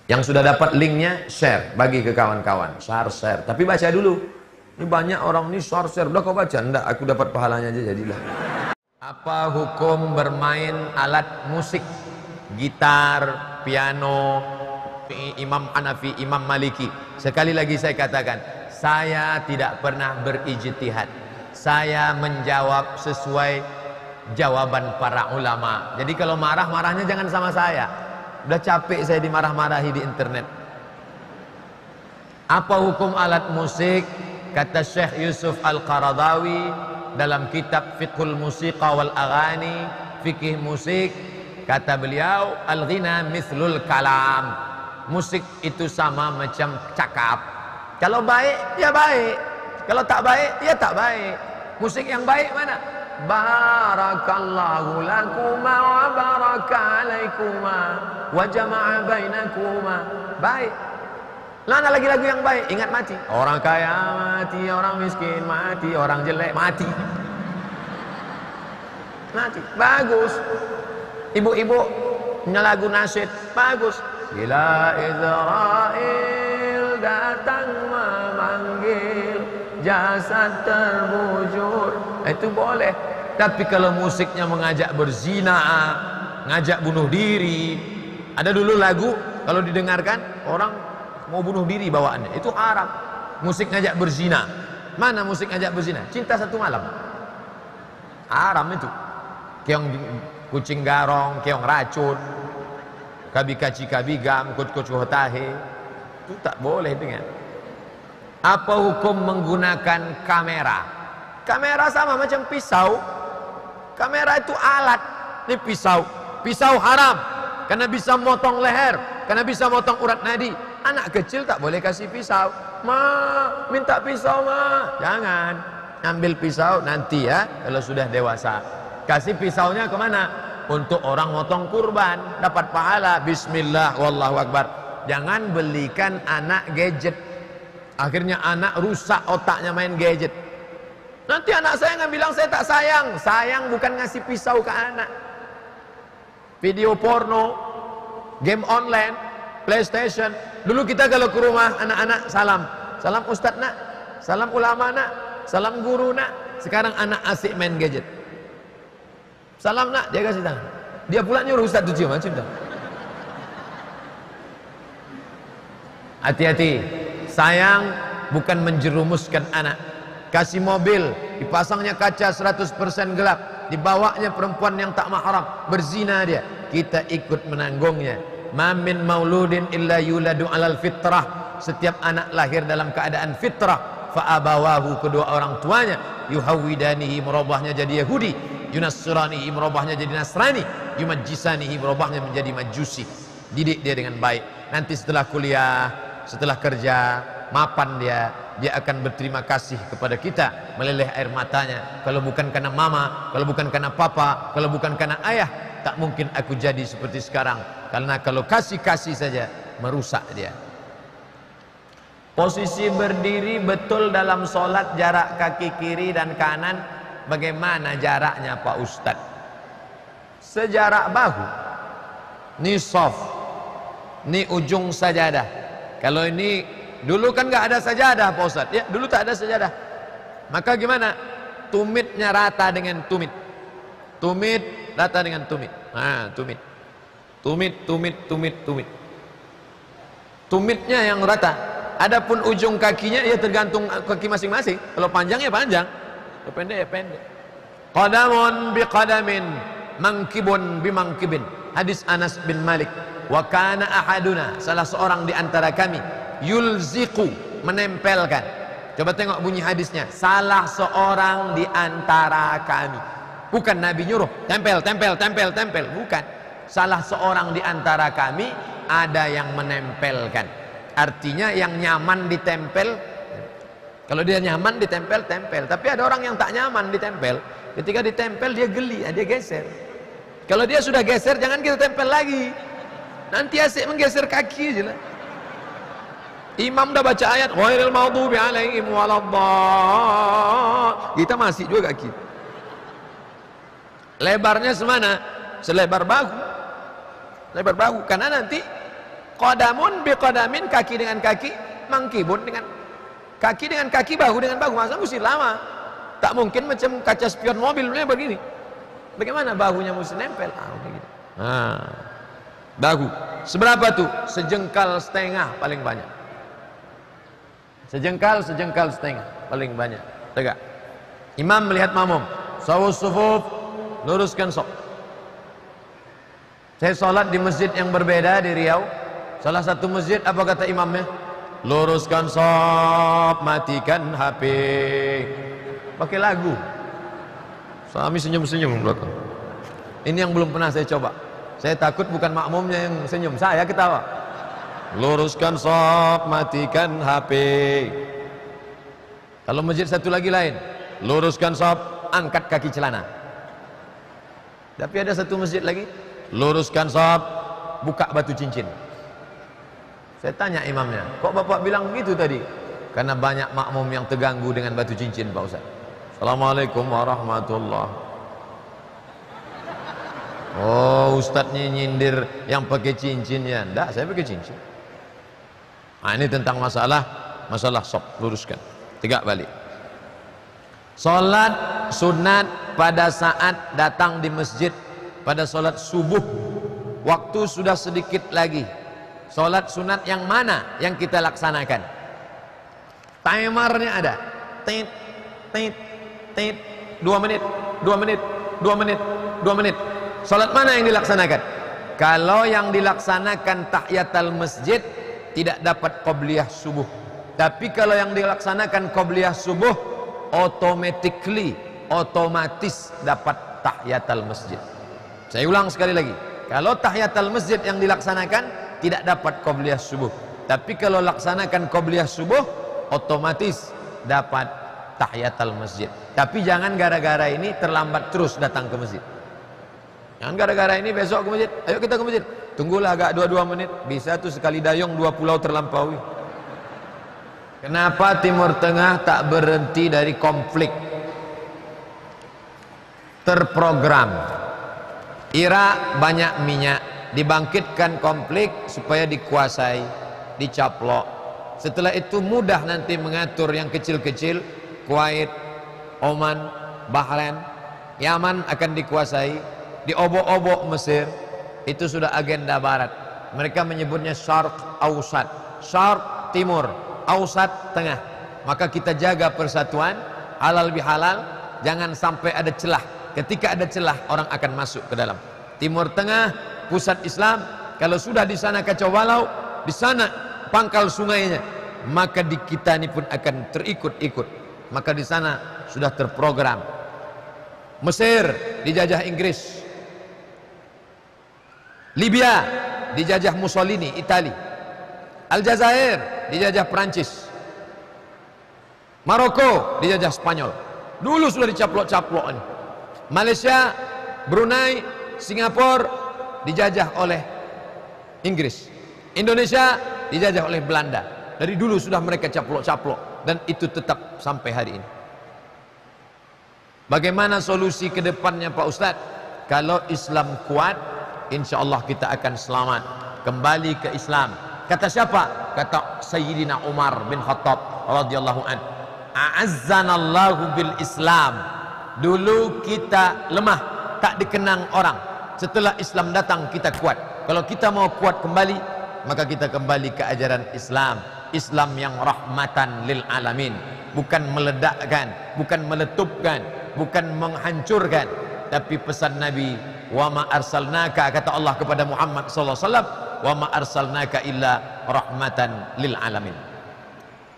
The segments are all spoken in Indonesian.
Yang sudah dapat linknya, share, bagi ke kawan-kawan. Share. Tapi baca dulu. Ini banyak orang ini share. Udah kau baca? Enggak, aku dapat pahalanya aja jadilah. Apa hukum bermain alat musik? Gitar, piano, Imam Hanafi, Imam Maliki. Sekali lagi saya katakan, saya tidak pernah berijtihad. Saya menjawab sesuai jawaban para ulama. Jadi kalau marah-marahnya jangan sama saya. Udah capek saya dimarah-marahi di internet. Apa hukum alat musik? Kata Syekh Yusuf Al-Qaradawi dalam kitab Fiqhul Musiqa wal Aghani, fikih musik, kata beliau, al-ghina mithlul kalam. Musik itu sama macam cakap. Kalau baik, ya baik. Kalau tak baik, ya tak baik. Musik yang baik mana? Barakallahu lakuma wa baraka alaikuma wa jama'a bainakuma. Baik. Mana lagi lagu yang baik? Ingat mati. Orang kaya mati, orang miskin mati, orang jelek mati. Mati. Bagus. Ibu-ibu punya lagu nasyid, bagus. Bila Israel datang memanggil, jasad terbujur, itu boleh. Tapi kalau musiknya mengajak berzina, ngajak bunuh diri, ada dulu lagu kalau didengarkan orang mau bunuh diri bawaannya, itu haram. Musik ngajak berzina. Mana musik ngajak berzina? Cinta Satu Malam. Haram itu. Keong kucing garong, keong racun, kabikaci kabigam, kuc-kuc hotahe, itu tak boleh dengar. Apa hukum menggunakan kamera? Kamera sama macam pisau. Kamera itu alat. Ini pisau. Pisau haram karena bisa motong leher, karena bisa motong urat nadi. Anak kecil tak boleh kasih pisau. Ma, minta pisau ma. Jangan. Ambil pisau nanti ya, kalau sudah dewasa. Kasih pisaunya kemana? Untuk orang motong kurban, dapat pahala. Bismillah, wallahu akbar. Jangan belikan anak gadget. Akhirnya anak rusak otaknya main gadget. Nanti anak saya nggak bilang saya tak sayang. Sayang bukan ngasih pisau ke anak. Video porno, game online, PlayStation. Dulu kita kalau ke rumah anak-anak salam. Salam ustadz nak, salam ulama nak, salam guru nak. Sekarang anak asik main gadget. Salam nak, dia kasih tangan. Dia pula nyuruh ustadz tuh cium, macam tu. Hati-hati. Sayang bukan menjerumuskan anak. Kasih mobil, dipasangnya kaca 100% gelap, dibawanya perempuan yang tak mahram, berzina dia, kita ikut menanggungnya. Ma min mauludin illa yuladu alal fitrah. Setiap anak lahir dalam keadaan fitrah. Fa abawahu, kedua orang tuanya, yuhawidanihi, merubahnya jadi Yahudi, yunasranihi, merubahnya jadi Nasrani, yumajjisanihi, merubahnya menjadi Majusi. Didik dia dengan baik. Nanti setelah kuliah, setelah kerja, mapan dia akan berterima kasih kepada kita, meleleh air matanya. Kalau bukan karena mama, kalau bukan karena papa, kalau bukan karena ayah, tak mungkin aku jadi seperti sekarang. Karena kalau kasih-kasih saja merusak dia. Posisi berdiri betul dalam sholat, jarak kaki kiri dan kanan bagaimana jaraknya Pak Ustadz? Sejarak bahu. Ini soft, ini ujung sajadah. Kalau ini dulu kan nggak ada sajadah Pak Ustadz, ya dulu tak ada sajadah. Maka gimana? Tumitnya rata dengan tumit, tumit rata dengan tumit. Nah, tumit, tumitnya yang rata. Adapun ujung kakinya ya tergantung kaki masing-masing. Kalau panjang ya panjang, kalau pendek ya pendek. Qadamun biqadamin, mangkibun bimangkibin. Hadis Anas bin Malik. Wa kana ahaduna, salah seorang di antara kami, yulziqu, menempelkan. Coba tengok bunyi hadisnya. Salah seorang di antara kami. Bukan Nabi nyuruh tempel, bukan. Salah seorang di antara kami ada yang menempelkan. Artinya yang nyaman ditempel. Kalau dia nyaman ditempel, tempel. Tapi ada orang yang tak nyaman ditempel. Ketika ditempel dia geli, dia geser. Kalau dia sudah geser, jangan kita tempel lagi. Nanti asik menggeser kaki aja lah. Imam dah baca ayat ghairil maghdubi alaihim waladdallin, kita masih juga kaki. Lebarnya semana? Selebar bahu. Lebar bahu, karena nanti Qadamun bi qadamin, kaki dengan kaki, mangkibun dengan kaki dengan kaki, bahu dengan bahu. Masa mesti lama? Tak mungkin macam kaca spion mobilnya begini. Bagaimana bahunya mesti nempel? Begini. Bahu seberapa tuh? Sejengkal setengah paling banyak. Sejengkal setengah paling banyak. Tegak. Imam melihat makmum, sawus sufuf, luruskan saf. Saya sholat di masjid yang berbeda di Riau. Salah satu masjid, apa kata imamnya? Luruskan saf, matikan HP. Pakai lagu. Suami senyum-senyum belakang. Ini yang belum pernah saya coba. Saya takut bukan makmumnya yang senyum, saya ketawa. Luruskan saf, matikan HP. Kalau masjid satu lagi lain, luruskan saf, angkat kaki celana. Tapi ada satu masjid lagi, luruskan saf, buka batu cincin. Saya tanya imamnya, kok bapak bilang begitu tadi? Karena banyak makmum yang terganggu dengan batu cincin, Pak Ustaz. Assalamualaikum warahmatullahi. Oh, ustadznya nyindir yang pakai cincin ya? Enggak, saya pakai cincin. Nah, ini tentang masalah saf, luruskan. Tegak balik. Salat sunat pada saat datang di masjid pada salat subuh, waktu sudah sedikit lagi. Salat sunat yang mana yang kita laksanakan? Timernya ada. Tit, tit, tit. 2 menit, 2 menit, 2 menit, 2 menit. Salat mana yang dilaksanakan? Kalau yang dilaksanakan tahiyatul masjid tidak dapat qabliyah subuh. Tapi kalau yang dilaksanakan qabliyah subuh, otomatis dapat tahiyatul masjid. Saya ulang sekali lagi. Kalau tahiyatul masjid yang dilaksanakan tidak dapat qabliyah subuh. Tapi kalau laksanakan qabliyah subuh, otomatis dapat tahiyatul masjid. Tapi jangan gara-gara ini terlambat terus datang ke masjid. Jangan gara-gara ini besok ke masjid, ayo kita ke masjid. Tunggulah agak 2 menit, bisa tuh sekali dayung 2 pulau terlampaui. Kenapa Timur Tengah tak berhenti dari konflik? Terprogram. Irak banyak minyak, dibangkitkan konflik supaya dikuasai, dicaplok. Setelah itu mudah nanti mengatur yang kecil-kecil. Kuwait, Oman, Bahrain, Yaman akan dikuasai. Diobok-obok Mesir. Itu sudah agenda barat. Mereka menyebutnya Syarq Ausat. Syarq timur, Ausat tengah. Maka kita jaga persatuan, halal bihalal, jangan sampai ada celah. Ketika ada celah, orang akan masuk ke dalam. Timur Tengah, pusat Islam. Kalau sudah di sana kacau balau, di sana pangkal sungainya, maka di kita ini pun akan terikut-ikut. Maka di sana sudah terprogram. Mesir dijajah Inggris. Libya dijajah Mussolini, Itali. Aljazair dijajah Perancis. Maroko dijajah Spanyol. Dulu sudah dicaplok-caplok ini. Malaysia, Brunei, Singapura dijajah oleh Inggris. Indonesia dijajah oleh Belanda. Dari dulu sudah mereka caplok-caplok, dan itu tetap sampai hari ini. Bagaimana solusi ke depannya Pak Ustadz? Kalau Islam kuat, insya Allah kita akan selamat, kembali ke Islam. Kata siapa? Kata Sayyidina Umar bin Khattab radhiyallahu an. A'azzanallahu bil Islam. Dulu kita lemah, tak dikenang orang. Setelah Islam datang kita kuat. Kalau kita mau kuat kembali, maka kita kembali ke ajaran Islam. Islam yang rahmatan lil alamin, bukan meledakkan, bukan meletupkan, bukan menghancurkan. Tapi pesan Nabi, wa ma arsalnaka, kata Allah kepada Muhammad sallallahu alaihi wasallam, wa ma arsalnaka illa rahmatan lil alamin.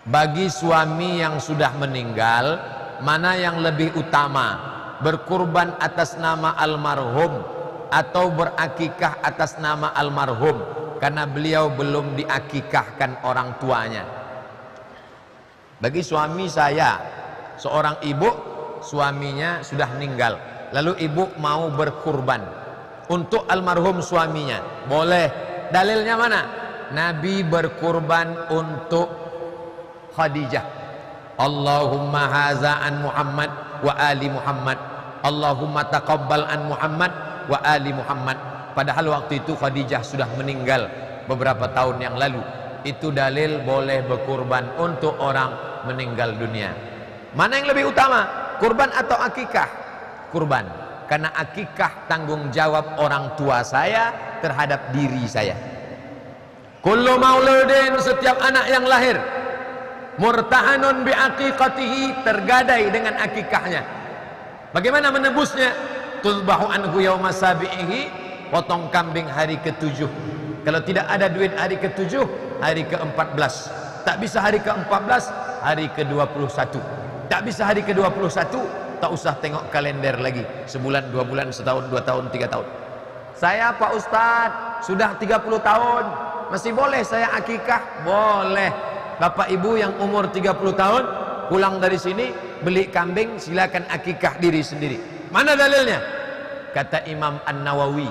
Bagi suami yang sudah meninggal, mana yang lebih utama? Berkurban atas nama almarhum atau berakikah atas nama almarhum? Karena beliau belum diakikahkan orang tuanya. Bagi suami saya, seorang ibu, suaminya sudah meninggal, lalu ibu mau berkurban untuk almarhum suaminya, boleh. Dalilnya mana? Nabi berkurban untuk Khadijah. Allahumma haza an Muhammad wa ali Muhammad, Allahumma taqabbal an Muhammad wa ali Muhammad. Padahal waktu itu Khadijah sudah meninggal beberapa tahun yang lalu. Itu dalil boleh berkurban untuk orang meninggal dunia. Mana yang lebih utama, kurban atau akikah? Kurban, karena akikah tanggung jawab orang tua saya terhadap diri saya. Kullu mauludin, setiap anak yang lahir, murtahanun bi aqiqatihi, tergadai dengan akikahnya. Bagaimana menebusnya? Tuzbahu anhu yauma sabihi, potong kambing hari ke-7. Kalau tidak ada duit hari ke-7, hari ke-14. Tak bisa hari ke-14, hari ke-21. Tak bisa hari ke-21, tak usah tengok kalender lagi. Sebulan, 2 bulan, setahun, 2 tahun, 3 tahun. Saya Pak Ustadz sudah 30 tahun, masih boleh saya akikah? Boleh. Bapak ibu yang umur 30 tahun pulang dari sini beli kambing, silakan akikah diri sendiri. Mana dalilnya? Kata Imam An-Nawawi,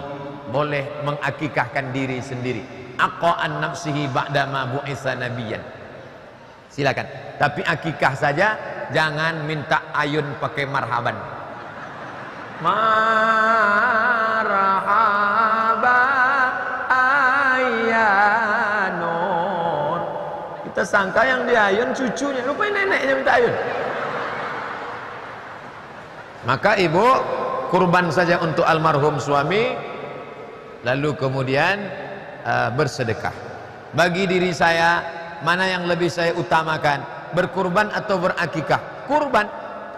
boleh mengakikahkan diri sendiri. Aqa'an nafsihi ba'dama bu'itsa nabiyyan. Silakan. Tapi akikah saja, jangan minta ayun pakai marhaban. Marhaba ayyanun. Kita sangka yang diayun cucunya, rupanya neneknya minta ayun. Maka ibu kurban saja untuk almarhum suami, lalu kemudian bersedekah. Bagi diri saya, mana yang lebih saya utamakan, berkurban atau berakikah? Kurban.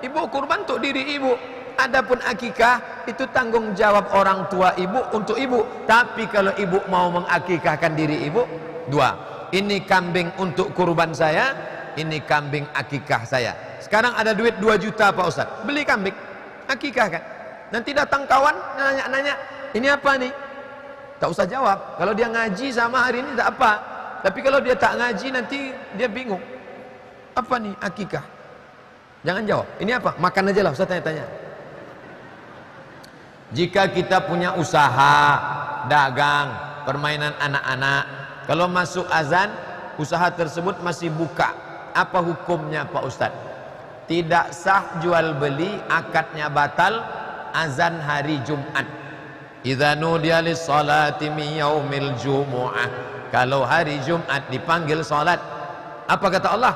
Ibu kurban untuk diri ibu. Adapun akikah itu tanggung jawab orang tua ibu untuk ibu. Tapi kalau ibu mau mengakikahkan diri ibu, 2. Ini kambing untuk kurban saya, ini kambing akikah saya. Sekarang ada duit 2 juta Pak Ustadz, beli kambing, akikahkan. Nanti datang kawan nanya-nanya, ini apa nih? Tak usah jawab. Kalau dia ngaji sama hari ini tak apa. Tapi kalau dia tak ngaji nanti dia bingung. Apa nih akikah? Jangan jawab. Ini apa? Makan aja lah, Ustaz tanya-tanya. Jika kita punya usaha, dagang, permainan anak-anak, kalau masuk azan, usaha tersebut masih buka, apa hukumnya Pak Ustaz? Tidak sah jual beli, akadnya batal, azan hari Jumat. Idza nudiya lis-salati min yaumil jumu'ah. Kalau hari Jumat dipanggil salat, apa kata Allah?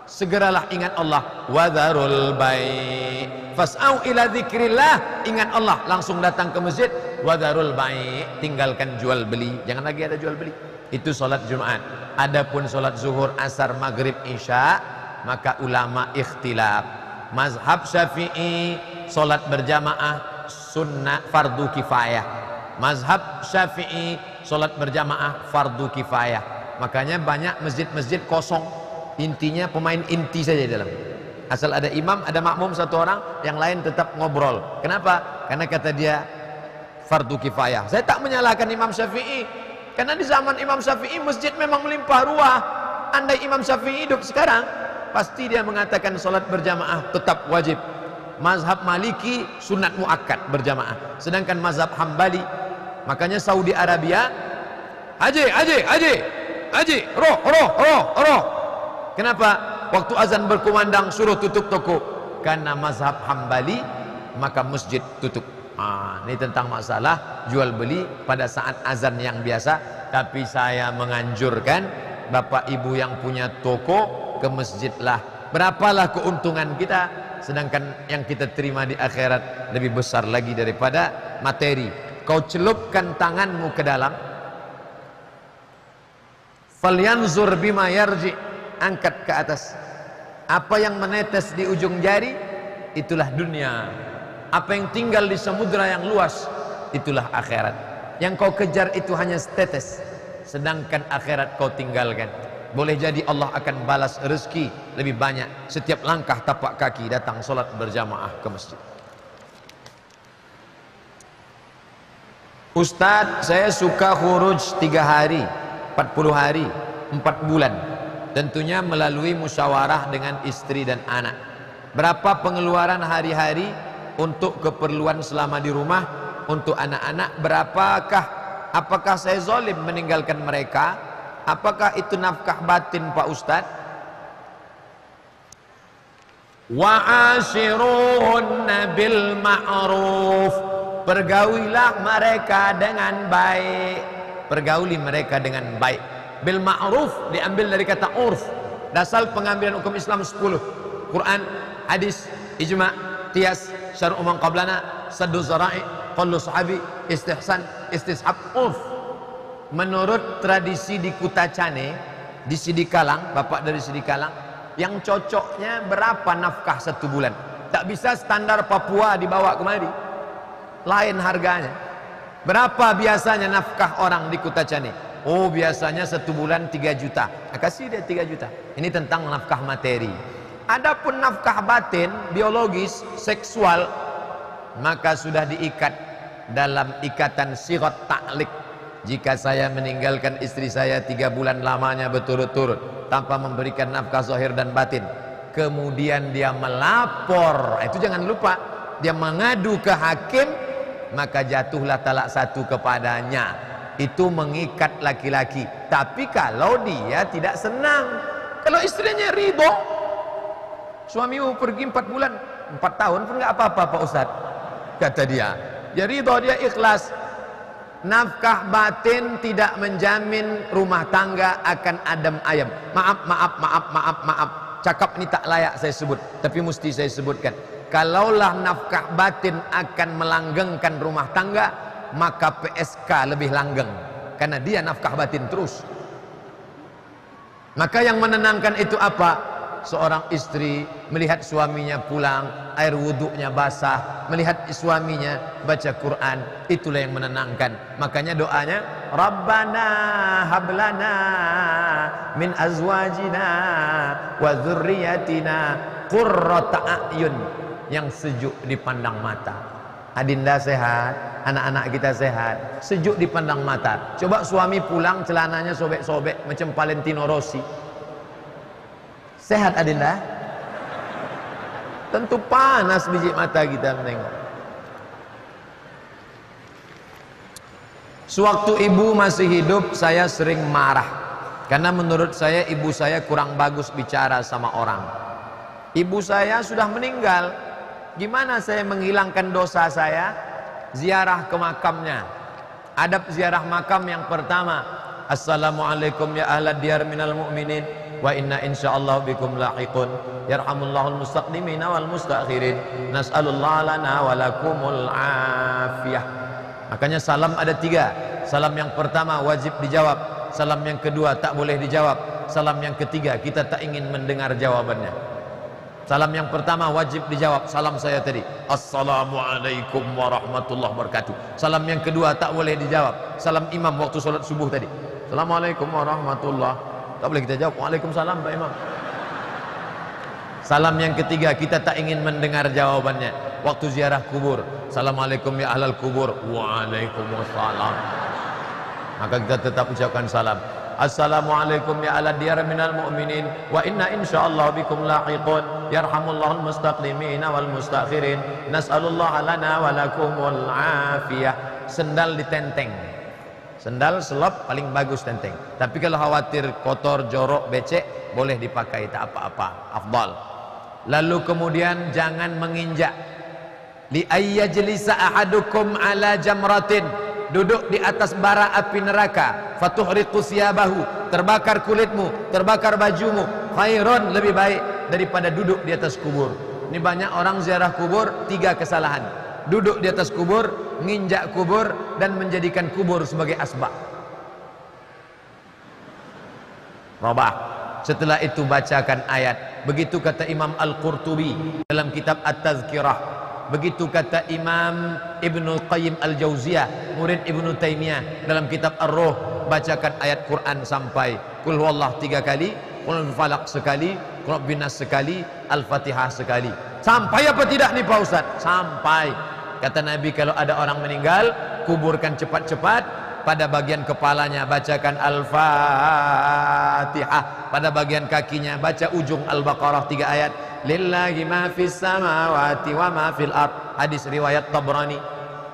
Segeralah ingat Allah. Wadharul bai' fas'au ila dzikrillah. Ingat Allah, langsung datang ke masjid. Wadharul bai', tinggalkan jual beli. Jangan lagi ada jual beli. Itu salat Jumat. Adapun salat zuhur, asar, maghrib, isya, maka ulama ikhtilaf. Mazhab Syafi'i, salat berjamaah sunnah fardu kifayah. Mazhab Syafi'i, salat berjamaah fardu kifayah. Makanya banyak masjid-masjid kosong, intinya pemain inti saja dalam. Asal ada imam, ada makmum satu orang, yang lain tetap ngobrol. Kenapa? Karena kata dia fardu kifayah. Saya tak menyalahkan Imam Syafi'i, karena di zaman Imam Syafi'i masjid memang melimpah ruah. Andai Imam Syafi'i hidup sekarang, pasti dia mengatakan salat berjamaah tetap wajib. Mazhab Maliki sunat muakkad berjamaah. Sedangkan mazhab Hambali, makanya Saudi Arabia, haji, roh. Kenapa? Waktu azan berkumandang suruh tutup toko. Karena mazhab Hambali, maka masjid tutup. Ini tentang masalah jual beli pada saat azan yang biasa. Tapi saya menganjurkan bapak ibu yang punya toko ke masjidlah. Berapalah keuntungan kita, sedangkan yang kita terima di akhirat lebih besar lagi daripada materi. Kau celupkan tanganmu ke dalam, falyanzur bima yarji, angkat ke atas. Apa yang menetes di ujung jari, itulah dunia. Apa yang tinggal di samudra yang luas, itulah akhirat. Yang kau kejar itu hanya setetes, sedangkan akhirat kau tinggalkan. Boleh jadi Allah akan balas rezeki lebih banyak setiap langkah tapak kaki datang solat berjamaah ke masjid. Ustadz, saya suka khuruj 3 hari, 40 hari, 4 bulan. Tentunya melalui musyawarah dengan istri dan anak. Berapa pengeluaran hari-hari untuk keperluan selama di rumah, untuk anak-anak? Berapakah? Apakah saya zalim meninggalkan mereka? Apakah itu nafkah batin Pak Ustadz? Wa'ashiruhunna bil ma'ruf, pergaulilah mereka dengan baik. pergauli mereka dengan baik. Bil ma'ruf diambil dari kata urf. Dasar pengambilan hukum Islam 10. Quran, hadis, ijma', qiyas, syar'u man qablana, saddu zara'i, qaulu sahabi, istihsan, istishab, urf. Menurut tradisi di Kutacane, di Sidikalang, bapak dari Sidikalang, yang cocoknya berapa nafkah 1 bulan? Tak bisa standar Papua dibawa kemari, lain harganya. Berapa biasanya nafkah orang di Kutacane? Oh, biasanya 1 bulan 3 juta. Kasih dia 3 juta. Ini tentang nafkah materi. Adapun nafkah batin, biologis, seksual, maka sudah diikat dalam ikatan sirat ta'liq. Jika saya meninggalkan istri saya 3 bulan lamanya berturut-turut tanpa memberikan nafkah zahir dan batin, kemudian dia melapor, itu jangan lupa, dia mengadu ke hakim, maka jatuhlah talak 1 kepadanya. Itu mengikat laki-laki. Tapi kalau dia tidak senang, kalau istrinya ridho, suamimu pergi 4 bulan, 4 tahun pun nggak apa-apa Pak Ustadz, kata dia, dia ridho, dia ikhlas. Nafkah batin tidak menjamin rumah tangga akan adem ayem. Maaf, cakap ini tak layak saya sebut, tapi mesti saya sebutkan. Kalaulah nafkah batin akan melanggengkan rumah tangga, maka PSK lebih langgeng, karena dia nafkah batin terus. Maka yang menenangkan itu apa? Seorang istri melihat suaminya pulang, air wuduknya basah, melihat suaminya baca Quran, itulah yang menenangkan. Makanya doanya, Rabbana hablana min azwajina wa dzurriyyatina qurrata a'yun, yang sejuk dipandang mata. Adinda sehat, anak-anak kita sehat, sejuk dipandang mata. Coba suami pulang celananya sobek-sobek macam Valentino Rossi, sehat Adinda? Tentu panas biji mata kita menengok. Sewaktu ibu masih hidup, saya sering marah karena menurut saya ibu saya kurang bagus bicara sama orang. Ibu saya sudah meninggal. Gimana saya menghilangkan dosa saya? Ziarah ke makamnya. Adab ziarah makam yang pertama, Assalamualaikum ya ahlad diyar minal mu'minin wa inna insyaallah bikum lahiqun yarhamullahul mustaqdimina wal mustakhirin nas'alullah lana wa lakumul afiyah. Makanya salam ada 3. Salam yang pertama wajib dijawab, salam yang kedua tak boleh dijawab, salam yang ketiga kita tak ingin mendengar jawabannya. Salam yang pertama wajib dijawab, salam saya tadi, Assalamualaikum warahmatullahi wabarakatuh. Salam yang kedua tak boleh dijawab, salam imam waktu sholat subuh tadi, Assalamualaikum warahmatullahi, tak boleh kita jawab, Waalaikumsalam Pak Imam. Salam yang ketiga kita tak ingin mendengar jawabannya. Waktu ziarah kubur, Assalamualaikum ya ahlal kubur, Waalaikumsalam. Maka kita tetap ucapkan salam, Assalamualaikum ya ala diyar minal mu'minin wa inna insyaallah bikum lahiqun yarhamullahul mustaqdimina wal mustakhirin nas'alullah lana wa lakumul afiyah. Sendal ditenteng, sendal selop paling bagus tenteng, tapi kalau khawatir kotor, jorok, becek, boleh dipakai, tak apa-apa, afdal. Lalu kemudian jangan menginjak. Li ayyajlisa ahadukum ala jamratin, duduk di atas bara api neraka, fatuhriqu siyabahu, terbakar kulitmu, terbakar bajumu, khairun, lebih baik daripada duduk di atas kubur. Ini banyak orang ziarah kubur, 3 kesalahan: duduk di atas kubur, nginjak kubur, dan menjadikan kubur sebagai asbab. Robah. Setelah itu bacakan ayat. Begitu kata Imam Al-Qurtubi dalam kitab At-Tazkirah. Begitu kata Imam Ibnu Qayyim Al-Jauziyah, murid Ibnu Taimiyah, dalam kitab Ar-Ruh. Bacakan ayat Quran sampai Qul huwallah 3 kali, Qul falaq sekali, Qul binas sekali, Al-Fatihah sekali. Sampai apa tidak nih Pak Ustaz? Sampai. Kata Nabi, kalau ada orang meninggal, kuburkan cepat-cepat. Pada bagian kepalanya bacakan Al-Fatihah, pada bagian kakinya baca ujung Al-Baqarah 3 ayat. Lillahi ma fis samawati wa ma fil ard. Hadis riwayat Tabrani.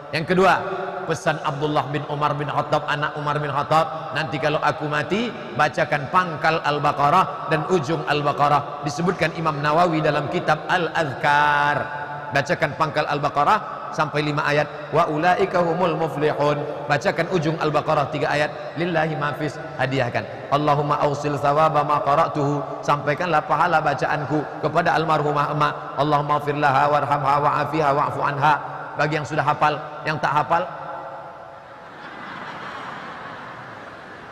Yang kedua, pesan Abdullah bin Umar bin Khattab, anak Umar bin Khattab, nanti kalau aku mati bacakan pangkal Al-Baqarah dan ujung Al-Baqarah. Disebutkan Imam Nawawi dalam kitab Al-Azkar. Bacakan pangkal Al-Baqarah, sampai 5 ayat. Wa ulaika humul muflihun. Bacakan ujung Al-Baqarah 3 ayat. Lillahi mafis, hadiahkan. Allahumma awsil thawaba ma qara'tuhu, sampaikanlah pahala bacaanku kepada almarhumah emak. Allahumma firlaha warhamha wa'afiha wa'fu anha. Bagi yang sudah hafal, yang tak hafal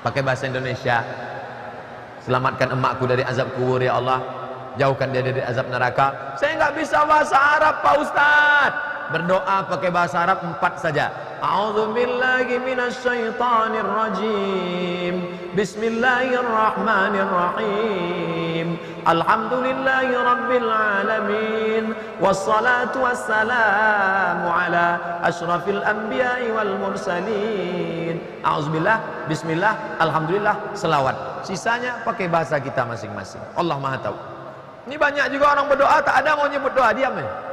pakai bahasa Indonesia. Selamatkan emakku dari azab kubur ya Allah, jauhkan dia dari azab neraka. Saya nggak bisa bahasa Arab Pak Ustaz. Berdoa pakai bahasa Arab 4 saja. A'udzubillahi minasyaitonir rajim. Bismillahirrahmanirrahim. Alhamdulillahi rabbil alamin. Wassalatu wassalamu ala asyrafil anbiya'i wal mursalin. A'udzubillah, bismillah, alhamdulillah, selawat. Sisanya pakai bahasa kita masing-masing. Allah Maha tahu. Ini banyak juga orang berdoa tak ada mau nyebut doa, diam aja.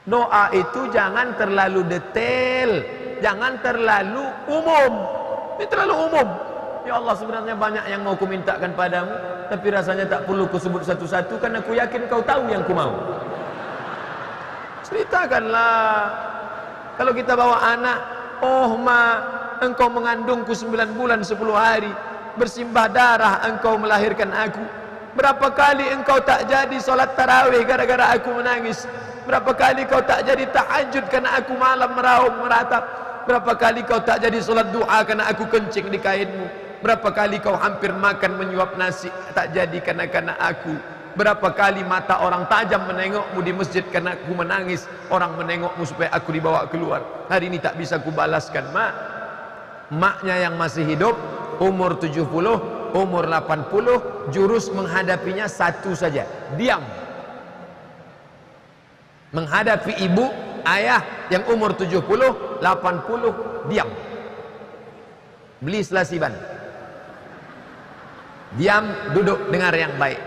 Doa itu jangan terlalu detail, jangan terlalu umum. Ini terlalu umum. Ya Allah, sebenarnya banyak yang mau kumintakan padamu, tapi rasanya tak perlu kusebut satu-satu karena aku yakin kau tahu yang ku mau. Ceritakanlah. Kalau kita bawa anak, oh ma, engkau mengandungku 9 bulan 10 hari, bersimbah darah engkau melahirkan aku. Berapa kali engkau tak jadi solat tarawih gara-gara aku menangis. Berapa kali kau tak jadi tahajud karena aku malam meraup meratap. Berapa kali kau tak jadi solat duha karena aku kencing di kainmu. Berapa kali kau hampir makan menyuap nasi tak jadi karena aku. Berapa kali mata orang tajam menengokmu di masjid karena aku menangis. Orang menengokmu supaya aku dibawa keluar. Hari ini tak bisa kubalaskan mak. Maknya yang masih hidup, umur 70, umur 80, jurus menghadapinya satu saja, diam. Menghadapi ibu, ayah yang umur 70, 80, diam. Beli selasiban. Diam, duduk, dengar yang baik.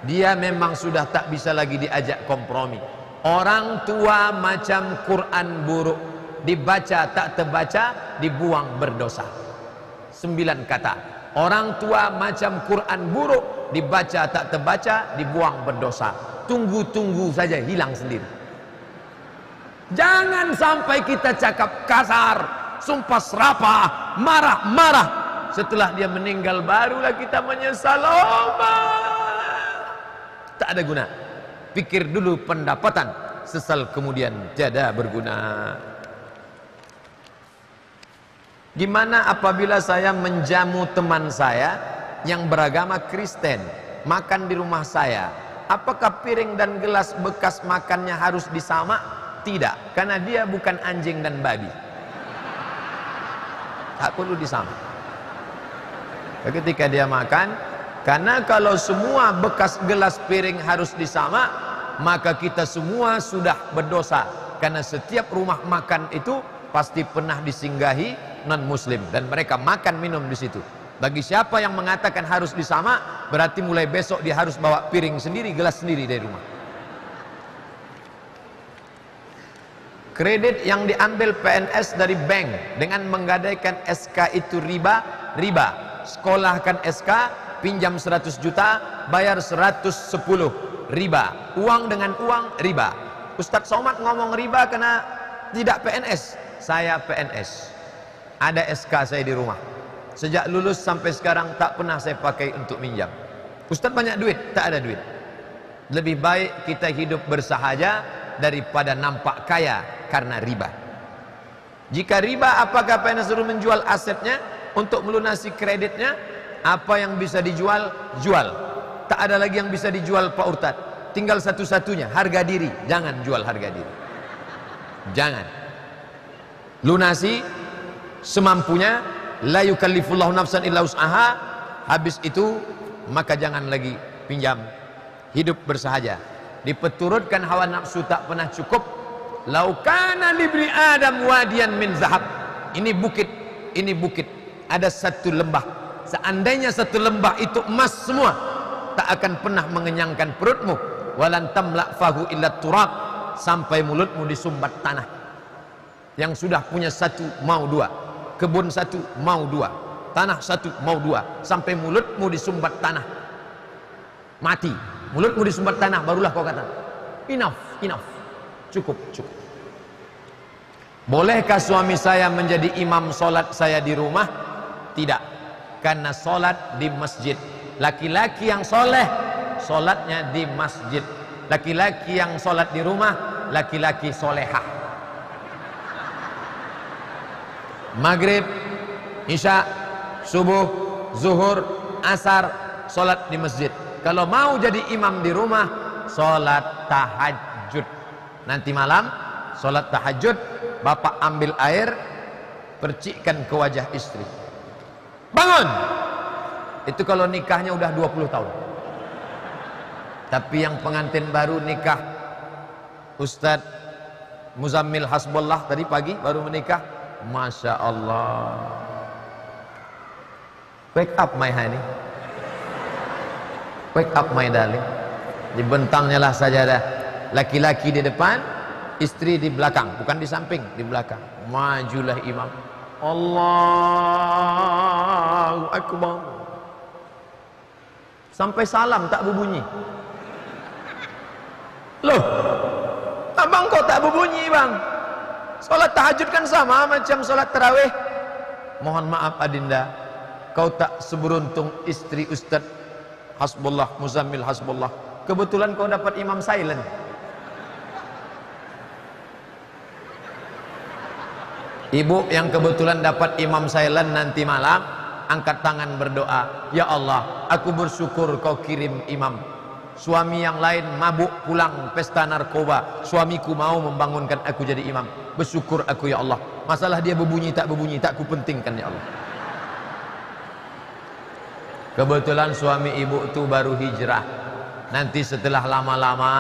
Dia memang sudah tak bisa lagi diajak kompromi. Orang tua macam Quran buruk, dibaca tak terbaca, dibuang berdosa. 9 kata. Orang tua macam Quran buruk, dibaca tak terbaca, dibuang berdosa. Tunggu-tunggu saja hilang sendiri. Jangan sampai kita cakap kasar, sumpah serapah, marah-marah. Setelah dia meninggal barulah kita menyesal. Tak ada guna. Pikir dulu pendapatan, sesal kemudian tiada berguna. Gimana apabila saya menjamu teman saya yang beragama Kristen makan di rumah saya? Apakah piring dan gelas bekas makannya harus disamak? Tidak, karena dia bukan anjing dan babi. Tak perlu disamak. Ketika dia makan, karena kalau semua bekas gelas piring harus disamak, maka kita semua sudah berdosa. Karena setiap rumah makan itu pasti pernah disinggahi non-muslim dan mereka makan minum di situ. Bagi siapa yang mengatakan harus disamak, berarti mulai besok dia harus bawa piring sendiri, gelas sendiri dari rumah. Kredit yang diambil PNS dari bank dengan menggadaikan SK itu riba. Sekolahkan SK, pinjam 100 juta, bayar 110, riba. Uang dengan uang, riba. Ustadz Somad ngomong riba karena tidak PNS. Saya PNS. Ada SK saya di rumah. Sejak lulus sampai sekarang tak pernah saya pakai untuk minjam. Ustadz banyak duit, tak ada duit. Lebih baik kita hidup bersahaja daripada nampak kaya karena riba. Jika riba, apakah PNS suruh menjual asetnya untuk melunasi kreditnya? Apa yang bisa dijual, jual. Tak ada lagi yang bisa dijual Pak Ustadz. Tinggal satu-satunya, harga diri. Jangan jual harga diri. Jangan. Lunasi semampunya. La yukallifullahu nafsan illa wus'aha. Habis itu maka jangan lagi pinjam. Hidup bersahaja. Dipeturutkan hawa nafsu tak pernah cukup. Laukana libni Adam wadian min zahab. Ini bukit, ini bukit. Ada satu lembah. Seandainya satu lembah itu emas semua, tak akan pernah mengenyangkan perutmu. Walan tamla fahu illa turab. Sampai mulutmu disumbat tanah. Yang sudah punya satu mau dua, kebun satu mau dua, tanah satu mau dua, sampai mulutmu disumbat tanah, mati. Mulutmu disumbat tanah, barulah kau kata enough, enough. Cukup. Bolehkah suami saya menjadi imam solat saya di rumah? Tidak, karena solat di masjid. Laki-laki yang soleh solatnya di masjid. Laki-laki yang solat di rumah, laki-laki solehah. Maghrib, isya, subuh, zuhur, asar, solat di masjid. Kalau mau jadi imam di rumah, solat tahajud. Nanti malam solat tahajud, bapak ambil air, percikkan ke wajah istri. Bangun! Itu kalau nikahnya udah 20 tahun. Tapi yang pengantin baru nikah, Ustadz Muzammil Hasbullah tadi pagi baru menikah, Masya Allah. Wake up my honey, wake up my darling. Dibentangnya lah sajadah, laki-laki di depan, istri di belakang, bukan di samping, di belakang. Majulah imam, Allahu Akbar, sampai salam tak berbunyi. Loh, abang kok tak berbunyi bang? Salat tahajud kan sama macam salat tarawih. Mohon maaf adinda, kau tak seberuntung istri Ustadz Hasbullah, Muzammil Hasbullah. Kebetulan kau dapat imam silent. Ibu yang kebetulan dapat imam silent nanti malam, angkat tangan berdoa, ya Allah, aku bersyukur kau kirim imam. Suami yang lain mabuk pulang pesta narkoba, suamiku mau membangunkan aku jadi imam. Bersyukur aku ya Allah. Masalah dia berbunyi tak ku pentingkan ya Allah. Kebetulan suami ibu itu baru hijrah. Nanti setelah lama-lama